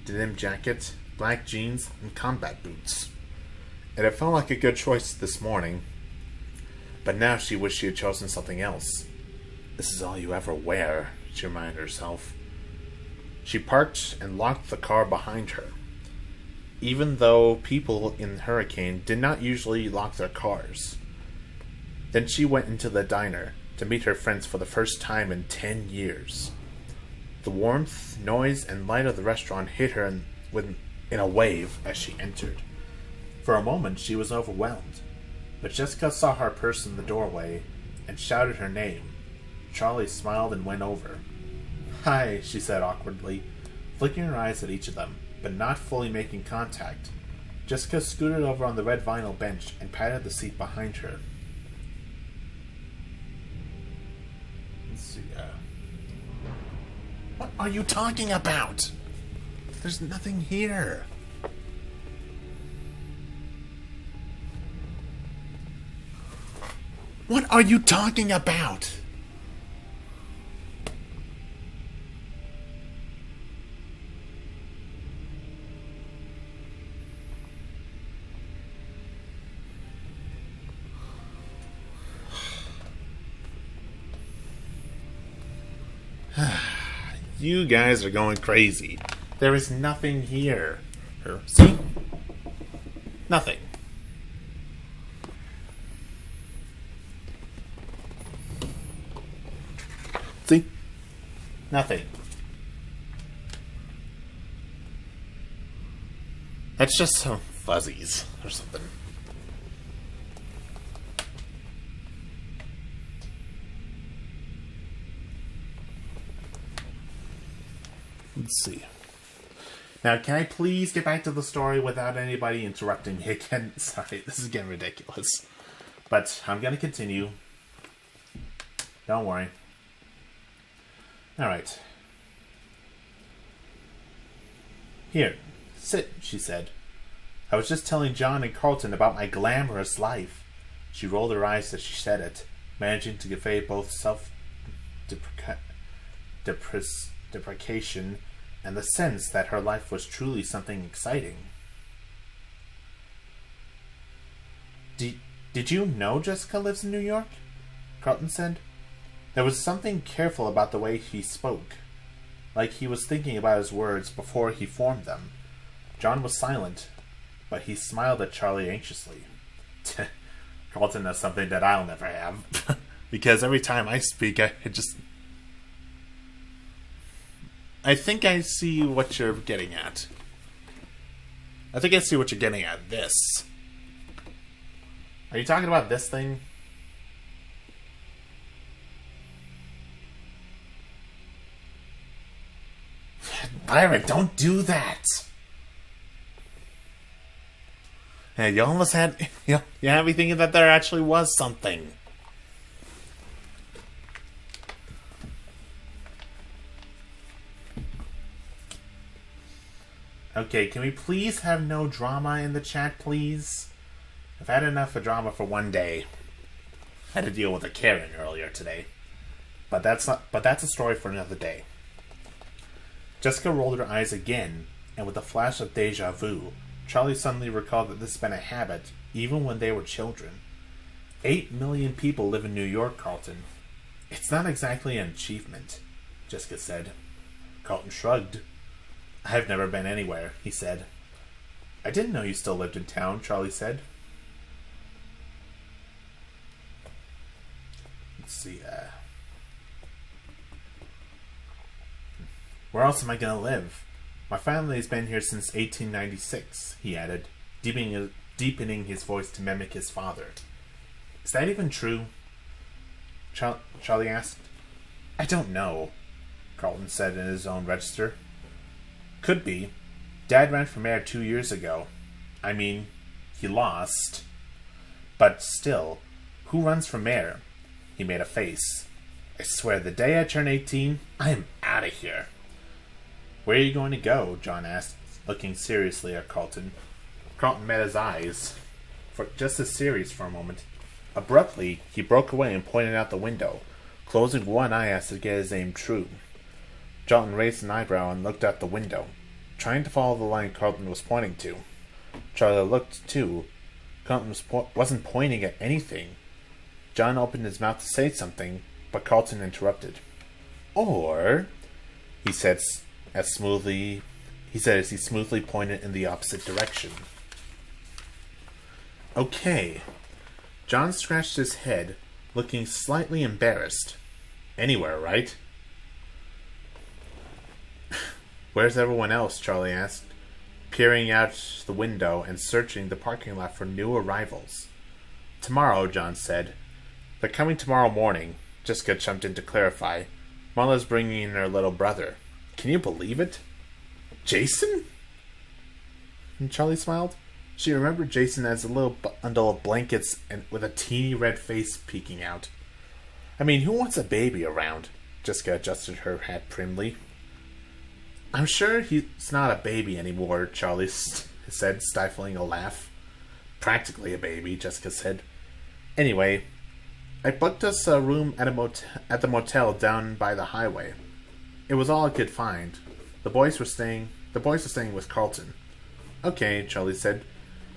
denim jacket, black jeans, and combat boots. And it felt like a good choice this morning. But now she wished she had chosen something else. This is all you ever wear, she reminded herself. She parked and locked the car behind her. Even though people in Hurricane did not usually lock their cars. Then she went into the diner to meet her friends for the first time in 10 years. The warmth, noise, and light of the restaurant hit her in a wave as she entered. For a moment she was overwhelmed, but Jessica saw her person in the doorway and shouted her name, Charlie smiled and went over. "Hi," she said awkwardly, flicking her eyes at each of them, but not fully making contact. Jessica scooted over on the red vinyl bench and patted the seat behind her. Let's see. What are you talking about? There's nothing here. What are you talking about? You guys are going crazy. There is nothing here. See? Nothing. See? Nothing. That's just some fuzzies or something. Let's see. Now, can I please get back to the story without anybody interrupting me again? Sorry, this is getting ridiculous. But I'm going to continue. Don't worry. Alright. "Here, sit," she said. "I was just telling John and Carlton about my glamorous life." She rolled her eyes as she said it, managing to convey both self-deprecation and the sense that her life was truly something exciting. Did you know Jessica lives in New York?" Carlton said. There was something careful about the way he spoke, like he was thinking about his words before he formed them. John was silent, but he smiled at Charlie anxiously. Carlton has something that I'll never have. Because every time I speak, I think I see what you're getting at. I think I see what you're getting at. This. Are you talking about this thing? Byron, don't do that. Yeah, you almost had you had me thinking that there actually was something. Okay, can we please have no drama in the chat, please? I've had enough of drama for one day. I had to deal with a Karen earlier today. But that's a story for another day. Jessica rolled her eyes again, and with a flash of deja vu, Charlie suddenly recalled that this had been a habit, even when they were children. 8 million people live in New York, Carlton. It's not exactly an achievement, Jessica said. Carlton shrugged. I've never been anywhere, he said. I didn't know you still lived in town, Charlie said. Let's see, where else am I going to live? My family's been here since 1896, he added, deepening his voice to mimic his father. Is that even true? Charlie asked. I don't know, Carlton said in his own register. Could be. Dad ran for mayor 2 years ago. I mean, he lost. But still, who runs for mayor? He made a face. I swear, the day I turn 18, I am out of here. Where are you going to go? John asked, looking seriously at Carlton. Carlton met his eyes, for just as serious for a moment. Abruptly, he broke away and pointed out the window, closing one eye as to get his aim true. John raised an eyebrow and looked out the window, trying to follow the line Carlton was pointing to. Charlie looked, too. Carlton wasn't pointing at anything. John opened his mouth to say something, but Carlton interrupted. Or, he said as he smoothly pointed in the opposite direction. Okay. John scratched his head, looking slightly embarrassed. Anywhere, right? Where's everyone else? Charlie asked, peering out the window and searching the parking lot for new arrivals. Tomorrow, John said. They're coming tomorrow morning, Jessica jumped in to clarify. Marla's bringing in her little brother. Can you believe it? Jason? And Charlie smiled. She remembered Jason as a little bundle of blankets and with a teeny red face peeking out. I mean, who wants a baby around? Jessica adjusted her hat primly. I'm sure he's not a baby anymore, Charlie said, stifling a laugh. Practically a baby, Jessica said. Anyway, I booked us a room at the motel down by the highway. It was all I could find. The boys were staying with Carlton. Okay, Charlie said.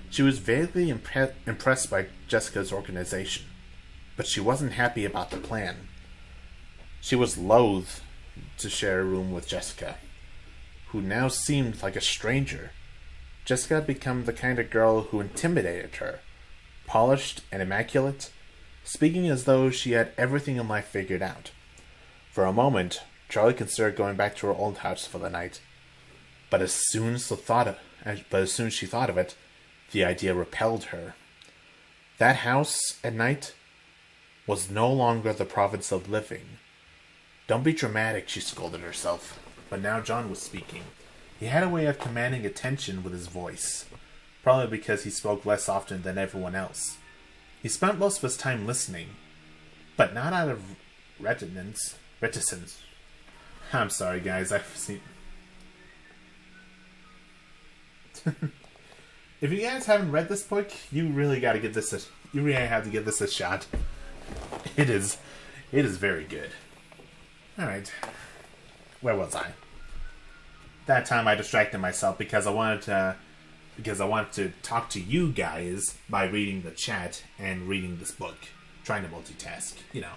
She was vaguely impressed by Jessica's organization, but she wasn't happy about the plan. She was loath to share a room with Jessica, who now seemed like a stranger. Jessica had become the kind of girl who intimidated her, polished and immaculate, speaking as though she had everything in life figured out. For a moment, Charlie considered going back to her old house for the night, but as soon as she thought of it, the idea repelled her. That house at night was no longer the province of living. Don't be dramatic, she scolded herself. But now John was speaking. He had a way of commanding attention with his voice, probably because he spoke less often than everyone else. He spent most of his time listening, but not out of reticence. I'm sorry, guys. I've seen... If you guys haven't read this book, you really got to give this you really have to give this a shot. It is very good. All right, where was I? That time I distracted myself because I wanted to talk to you guys by reading the chat and reading this book, trying to multitask. You know.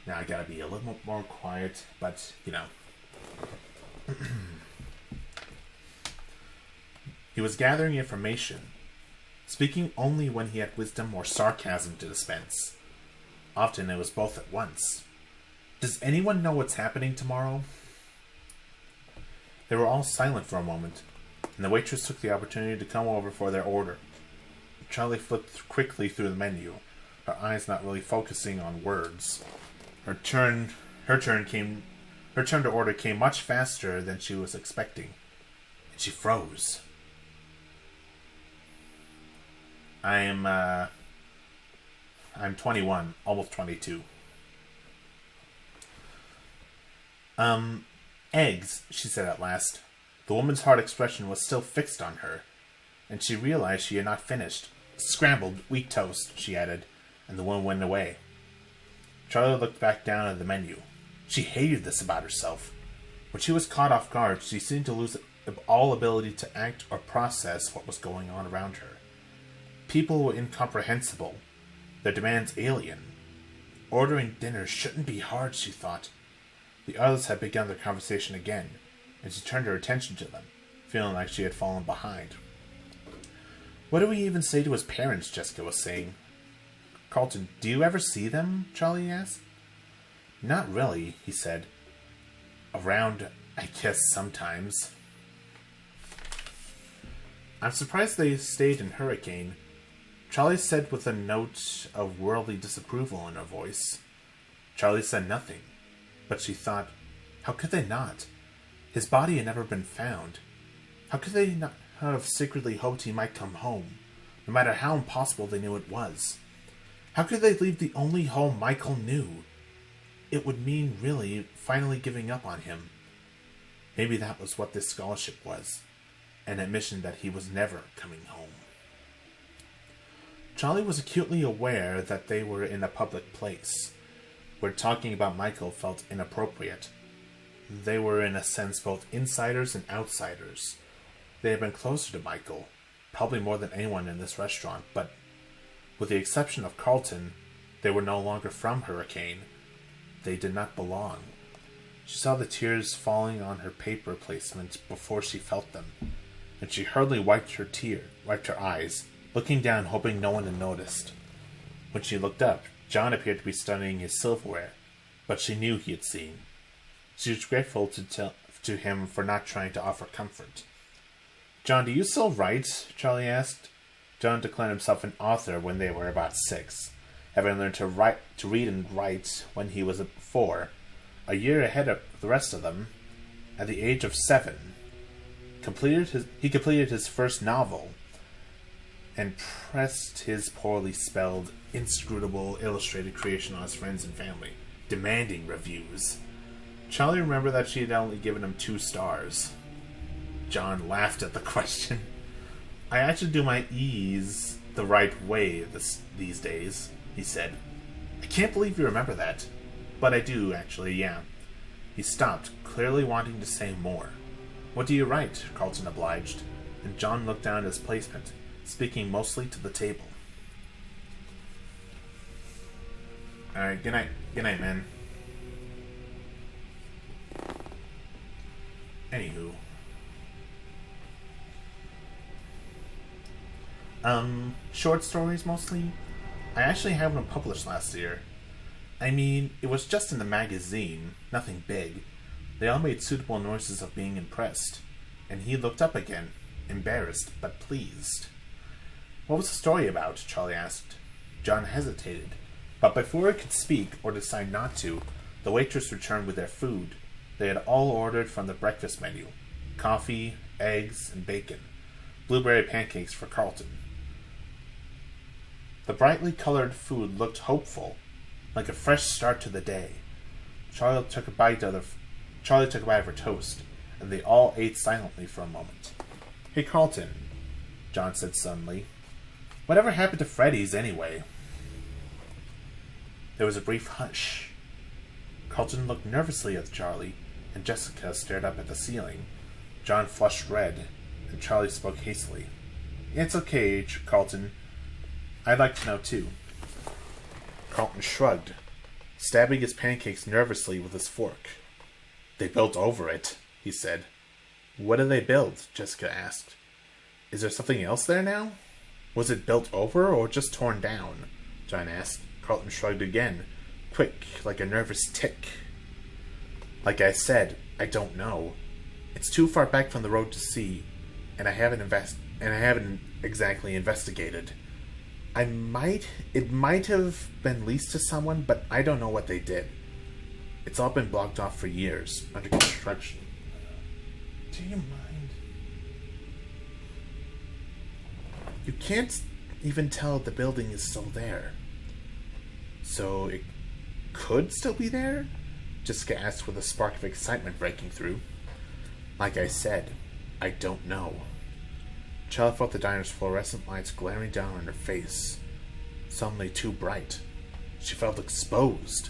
Now I gotta be a little more quiet, but you know. He was gathering information, speaking only when he had wisdom or sarcasm to dispense. Often it was both at once. Does anyone know what's happening tomorrow? They were all silent for a moment, and the waitress took the opportunity to come over for their order. Charlie flipped quickly through the menu, her eyes not really focusing on words. Her turn to order came much faster than she was expecting, and she froze. I'm 21, almost 22. Eggs, she said at last. The woman's hard expression was still fixed on her, and she realized she had not finished. Scrambled wheat toast, she added, and the woman went away. Charlie looked back down at the menu. She hated this about herself. When she was caught off guard, she seemed to lose all ability to act or process what was going on around her. People were incomprehensible, their demands alien. Ordering dinner shouldn't be hard, she thought. The others had begun their conversation again, and she turned her attention to them, feeling like she had fallen behind. What do we even say to his parents? Jessica was saying. Carlton, do you ever see them? Charlie asked. Not really, he said. Around, I guess, sometimes. I'm surprised they stayed in Hurricane, Charlie said with a note of worldly disapproval in her voice. Charlie said nothing, but she thought, how could they not? His body had never been found. How could they not have secretly hoped he might come home, no matter how impossible they knew it was? How could they leave the only home Michael knew? It would mean, really, finally giving up on him. Maybe that was what this scholarship was, an admission that he was never coming home. Charlie was acutely aware that they were in a public place, where talking about Michael felt inappropriate. They were, in a sense, both insiders and outsiders. They had been closer to Michael, probably more than anyone in this restaurant, but with the exception of Carlton, they were no longer from Hurricane. They did not belong. She saw the tears falling on her paper placement before she felt them, and she hurriedly wiped her eyes, looking down, hoping no one had noticed. When she looked up, John appeared to be studying his silverware, but she knew he had seen. She was grateful to him for not trying to offer comfort. John, do you still write? Charlie asked. John declared himself an author when they were about 6. having learned to read and write when he was 4, a year ahead of the rest of them. At the age of 7, he completed his first novel and pressed his poorly spelled, inscrutable, illustrated creation on his friends and family, demanding reviews. Charlie remembered that she had only given him 2 stars. John laughed at the question. I actually do my E's the right way these days, he said. I can't believe you remember that. But I do, actually, yeah. He stopped, clearly wanting to say more. What do you write? Carlton obliged, and John looked down at his placement, speaking mostly to the table. Alright, good night. Good night, man. Anywho. Short stories mostly? I actually had one published last year. I mean, it was just in the magazine, nothing big. They all made suitable noises of being impressed, and he looked up again, embarrassed but pleased. What was the story about? Charlie asked. John hesitated, but before he could speak or decide not to, the waitress returned with their food. They had all ordered from the breakfast menu: coffee, eggs, and bacon, blueberry pancakes for Carlton. The brightly colored food looked hopeful, like a fresh start to the day. Charlie took a bite of her toast, and they all ate silently for a moment. Hey, Carlton, John said suddenly. Whatever happened to Freddy's, anyway? There was a brief hush. Carlton looked nervously at Charlie, and Jessica stared up at the ceiling. John flushed red, and Charlie spoke hastily. It's okay, Carlton. I'd like to know, too. Carlton shrugged, stabbing his pancakes nervously with his fork. They built over it, he said. What did they build? Jessica asked. Is there something else there now? Was it built over or just torn down? John asked. Carlton shrugged again, quick, like a nervous tick. Like I said, I don't know. It's too far back from the road to see, and I haven't exactly investigated. It might have been leased to someone, but I don't know what they did. It's all been blocked off for years, under construction. Do you mind? You can't even tell if the building is still there. So it could still be there? Jessica asked with a spark of excitement breaking through. Like I said, I don't know. Charlie felt the diner's fluorescent lights glaring down on her face, suddenly too bright. She felt exposed.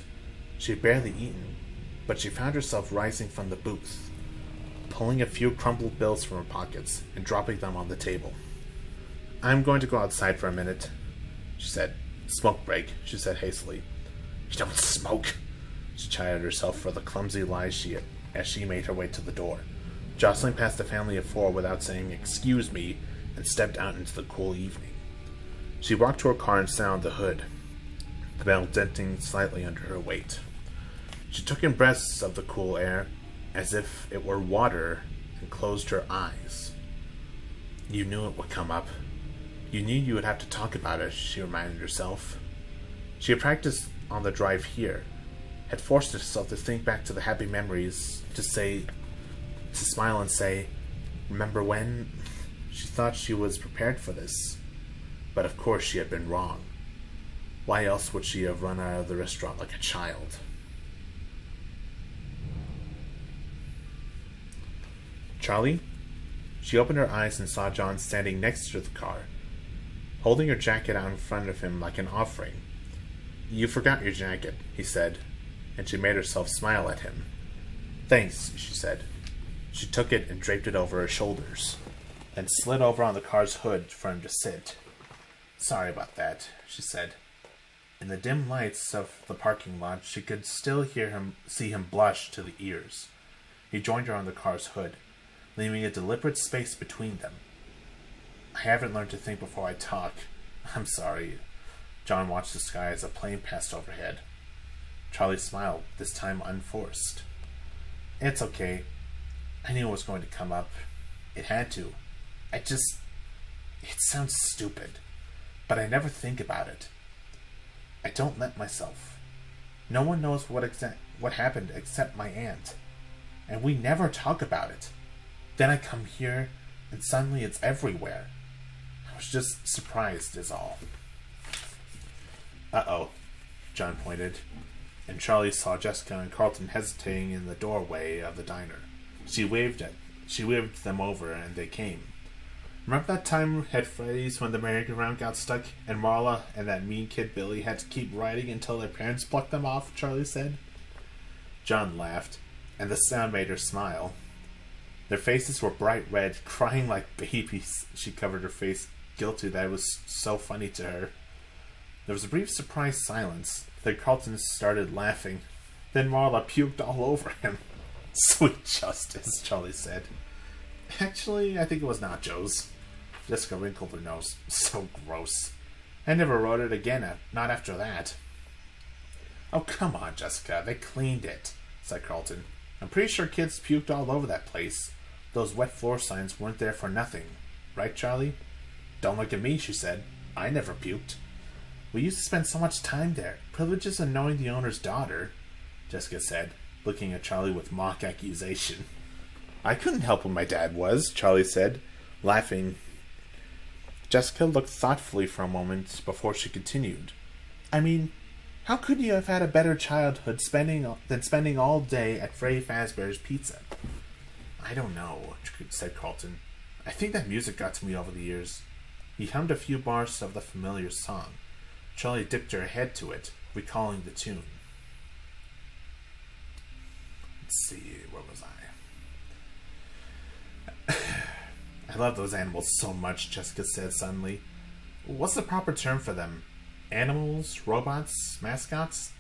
She had barely eaten, but she found herself rising from the booth, pulling a few crumpled bills from her pockets and dropping them on the table. I'm going to go outside for a minute, she said. Smoke break, she said hastily. You don't smoke, she chided herself for the clumsy lies as she made her way to the door, jostling past the family of 4 without saying excuse me, and stepped out into the cool evening. She walked to her car and sat on the hood, the metal denting slightly under her weight. She took in breaths of the cool air, as if it were water, and closed her eyes. You knew it would come up. You knew you would have to talk about it, she reminded herself. She had practiced on the drive here, had forced herself to think back to the happy memories, to smile and say, remember when? She thought she was prepared for this, but of course she had been wrong. Why else would she have run out of the restaurant like a child? Charlie? She opened her eyes and saw John standing next to the car, holding her jacket out in front of him like an offering. You forgot your jacket, he said, and she made herself smile at him. Thanks, she said. She took it and draped it over her shoulders, then slid over on the car's hood for him to sit. Sorry about that, she said. In the dim lights of the parking lot, she could still see him blush to the ears. He joined her on the car's hood, leaving a deliberate space between them. I haven't learned to think before I talk. I'm sorry. John watched the sky as a plane passed overhead. Charlie smiled, this time unforced. It's okay. I knew it was going to come up. It had to. It sounds stupid, but I never think about it. I don't let myself. No one knows what happened except my aunt. And we never talk about it. Then I come here, and suddenly it's everywhere. I was just surprised is all. Uh-oh, John pointed, and Charlie saw Jessica and Carlton hesitating in the doorway of the diner. She waved them over, and they came. Remember that time at Freddy's when the merry-go-round got stuck, and Marla and that mean kid Billy had to keep riding until their parents plucked them off, Charlie said. John laughed, and the sound made her smile. Their faces were bright red, crying like babies. She covered her face, guilty that it was so funny to her. There was a brief surprised silence. Then Carlton started laughing. Then Marla puked all over him. Sweet justice, Charlie said. Actually, I think it was nachos. Jessica wrinkled her nose. So gross. I never wrote it again, not after that. Oh, come on, Jessica. They cleaned it, said Carlton. I'm pretty sure kids puked all over that place. Those wet floor signs weren't there for nothing. Right, Charlie? Don't look at me, she said. I never puked. We used to spend so much time there. Privileges of knowing the owner's daughter, Jessica said, looking at Charlie with mock accusation. I couldn't help what my dad was, Charlie said, laughing. Jessica looked thoughtfully for a moment before she continued. I mean, how could you have had a better childhood than spending all day at Freddy Fazbear's Pizza? I don't know, said Carlton. I think that music got to me over the years. He hummed a few bars of the familiar song. Charlie dipped her head to it, recalling the tune. Let's see, where was I? I love those animals so much, Jessica said suddenly. What's the proper term for them? Animals? Robots? Mascots?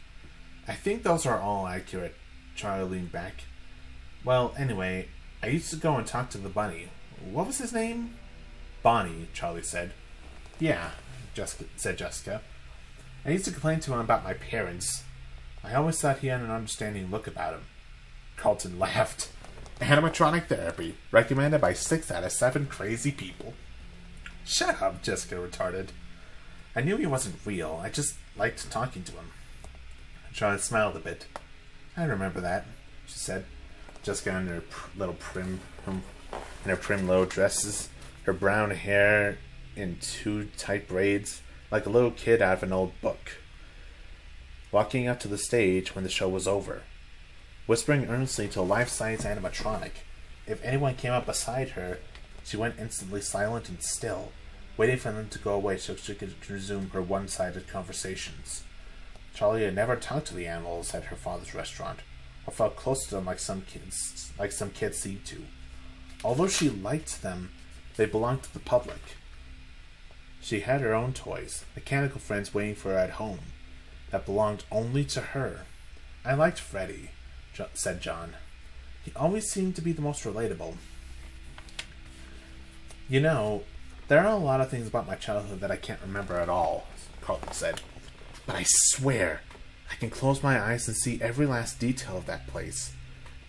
I think those are all accurate, Charlie leaned back. Well, anyway, I used to go and talk to the bunny. What was his name? Bonnie, Charlie said. Yeah, said Jessica. I used to complain to him about my parents. I always thought he had an understanding look about him. Carlton laughed. Animatronic therapy, recommended by 6 out of 7 crazy people. Shut up, Jessica retorted. I knew he wasn't real. I just liked talking to him. Charlie smiled a bit. I remember that, she said. Jessica in her prim little dresses, her brown hair in 2 tight braids, like a little kid out of an old book. Walking up to the stage when the show was over, whispering earnestly to a life-size animatronic. If anyone came up beside her, she went instantly silent and still, waiting for them to go away so she could resume her one-sided conversations. Charlie had never talked to the animals at her father's restaurant, or felt close to them like some kids seemed to. Although she liked them, they belonged to the public. She had her own toys, mechanical friends waiting for her at home, that belonged only to her. I liked Freddy, said John. He always seemed to be the most relatable. You know, there are a lot of things about my childhood that I can't remember at all, Carlton said. But I swear, I can close my eyes and see every last detail of that place.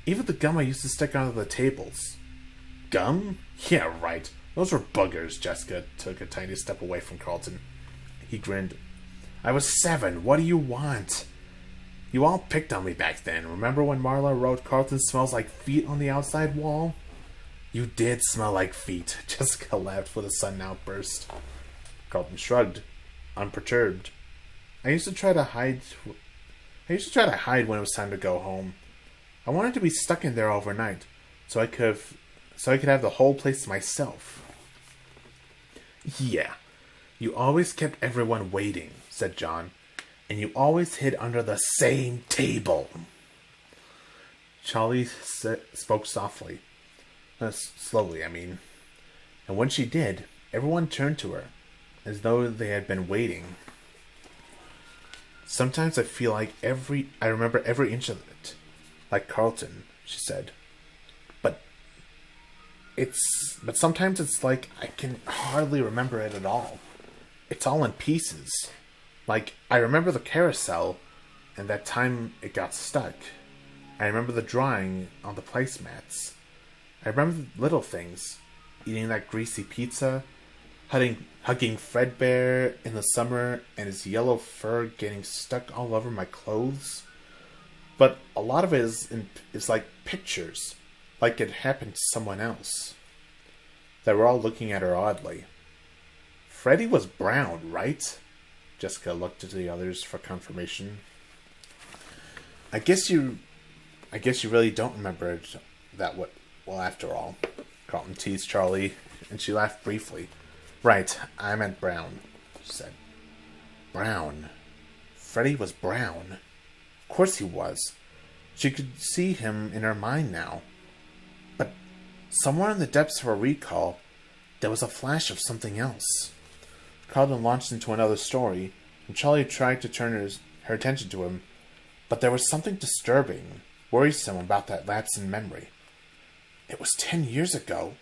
Even the gum I used to stick onto the tables. Gum? Yeah, right. Those were buggers. Jessica took a tiny step away from Carlton. He grinned. I was 7. What do you want? You all picked on me back then. Remember when Marla wrote Carlton smells like feet on the outside wall? You did smell like feet. Jessica laughed with a sudden outburst. Carlton shrugged, unperturbed. I used to try to hide when it was time to go home. I wanted to be stuck in there overnight, so I could have the whole place to myself. Yeah, you always kept everyone waiting, said John, and you always hid under the same table. Charlie spoke softly. Slowly, I mean. And when she did, everyone turned to her, as though they had been waiting. Sometimes I feel like I remember every inch of it. Like Carlton, she said. But sometimes it's like I can hardly remember it at all. It's all in pieces. Like, I remember the carousel and that time it got stuck. I remember the drawing on the placemats. I remember the little things. Eating that greasy pizza, hugging Fredbear in the summer and his yellow fur getting stuck all over my clothes. But a lot of it is like pictures, like it happened to someone else. They were all looking at her oddly. Freddy was brown, right? Jessica looked at the others for confirmation. I guess you really don't remember it that well after all. Carlton teased Charlie, and she laughed briefly. Right, I meant brown, she said. Brown. Freddy was brown. Of course he was. She could see him in her mind now. But somewhere in the depths of her recall, there was a flash of something else. Carlton launched into another story, and Charlie tried to turn her attention to him, but there was something disturbing, worrisome about that lapse in memory. It was 10 years ago.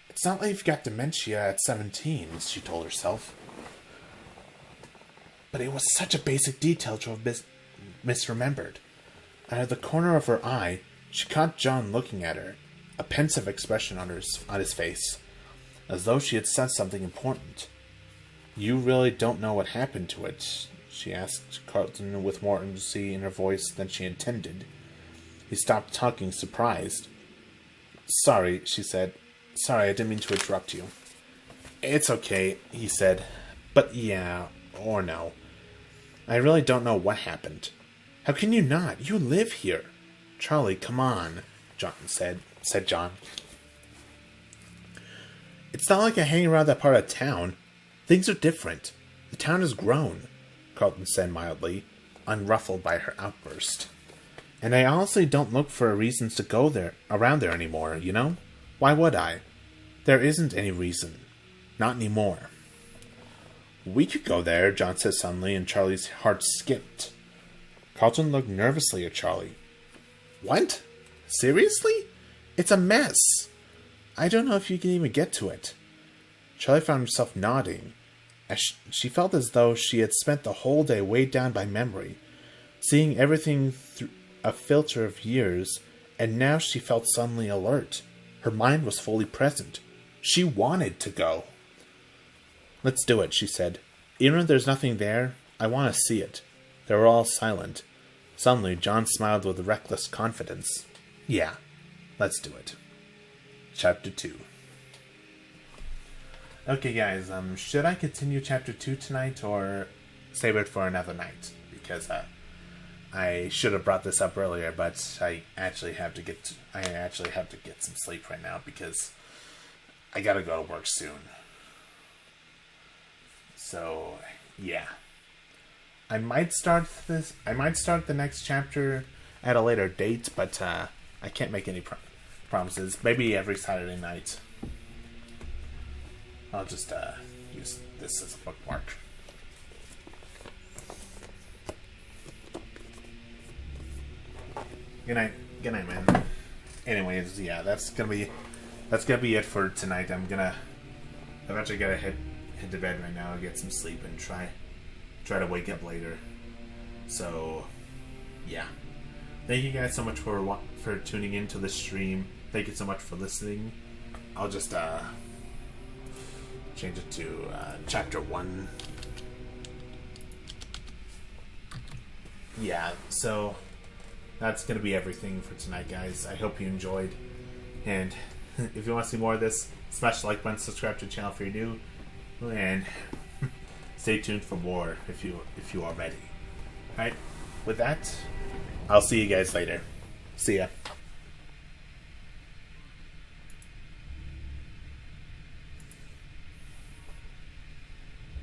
It's not like you've got dementia at 17, she told herself. But it was such a basic detail to have misremembered. Out of the corner of her eye, she caught John looking at her, a pensive expression on his face, as though she had said something important. You really don't know what happened to it, she asked Carlton with more urgency in her voice than she intended. He stopped talking, surprised. Sorry, she said. Sorry, I didn't mean to interrupt you. It's okay, he said. But yeah, or no. I really don't know what happened. How can you not? You live here. Charlie, come on, John said John. It's not like I hang around that part of town. Things are different. The town has grown, Carlton said mildly, unruffled by her outburst. And I honestly don't look for reasons to go around there anymore, you know? Why would I? There isn't any reason. Not anymore. We could go there, John said suddenly, and Charlie's heart skipped. Carlton looked nervously at Charlie. What? Seriously? It's a mess. I don't know if you can even get to it. Charlie found herself nodding, as she felt as though she had spent the whole day weighed down by memory, seeing everything through a filter of years, and now she felt suddenly alert. Her mind was fully present. She wanted to go. Let's do it, she said. Even if there's nothing there, I want to see it. They were all silent. Suddenly, John smiled with reckless confidence. Yeah, let's do it. Chapter 2. Okay, guys, should I continue Chapter 2 tonight, or save it for another night? Because, I should have brought this up earlier, but I actually have to get some sleep right now, because I gotta go to work soon. So, yeah. I might start the next chapter at a later date, but I can't make any promises. Maybe every Saturday night. I'll just use this as a bookmark. Good night, man. Anyways, yeah, that's gonna be it for tonight. I've actually gotta head to bed right now, get some sleep, and try to wake up later. So, yeah. Thank you guys so much for tuning in to the stream. Thank you so much for listening. I'll just change it to Chapter 1. Yeah, so that's going to be everything for tonight, guys. I hope you enjoyed. And if you want to see more of this, smash the like button, subscribe to the channel if you're new, and stay tuned for more if you are ready. Alright, with that, I'll see you guys later. See ya.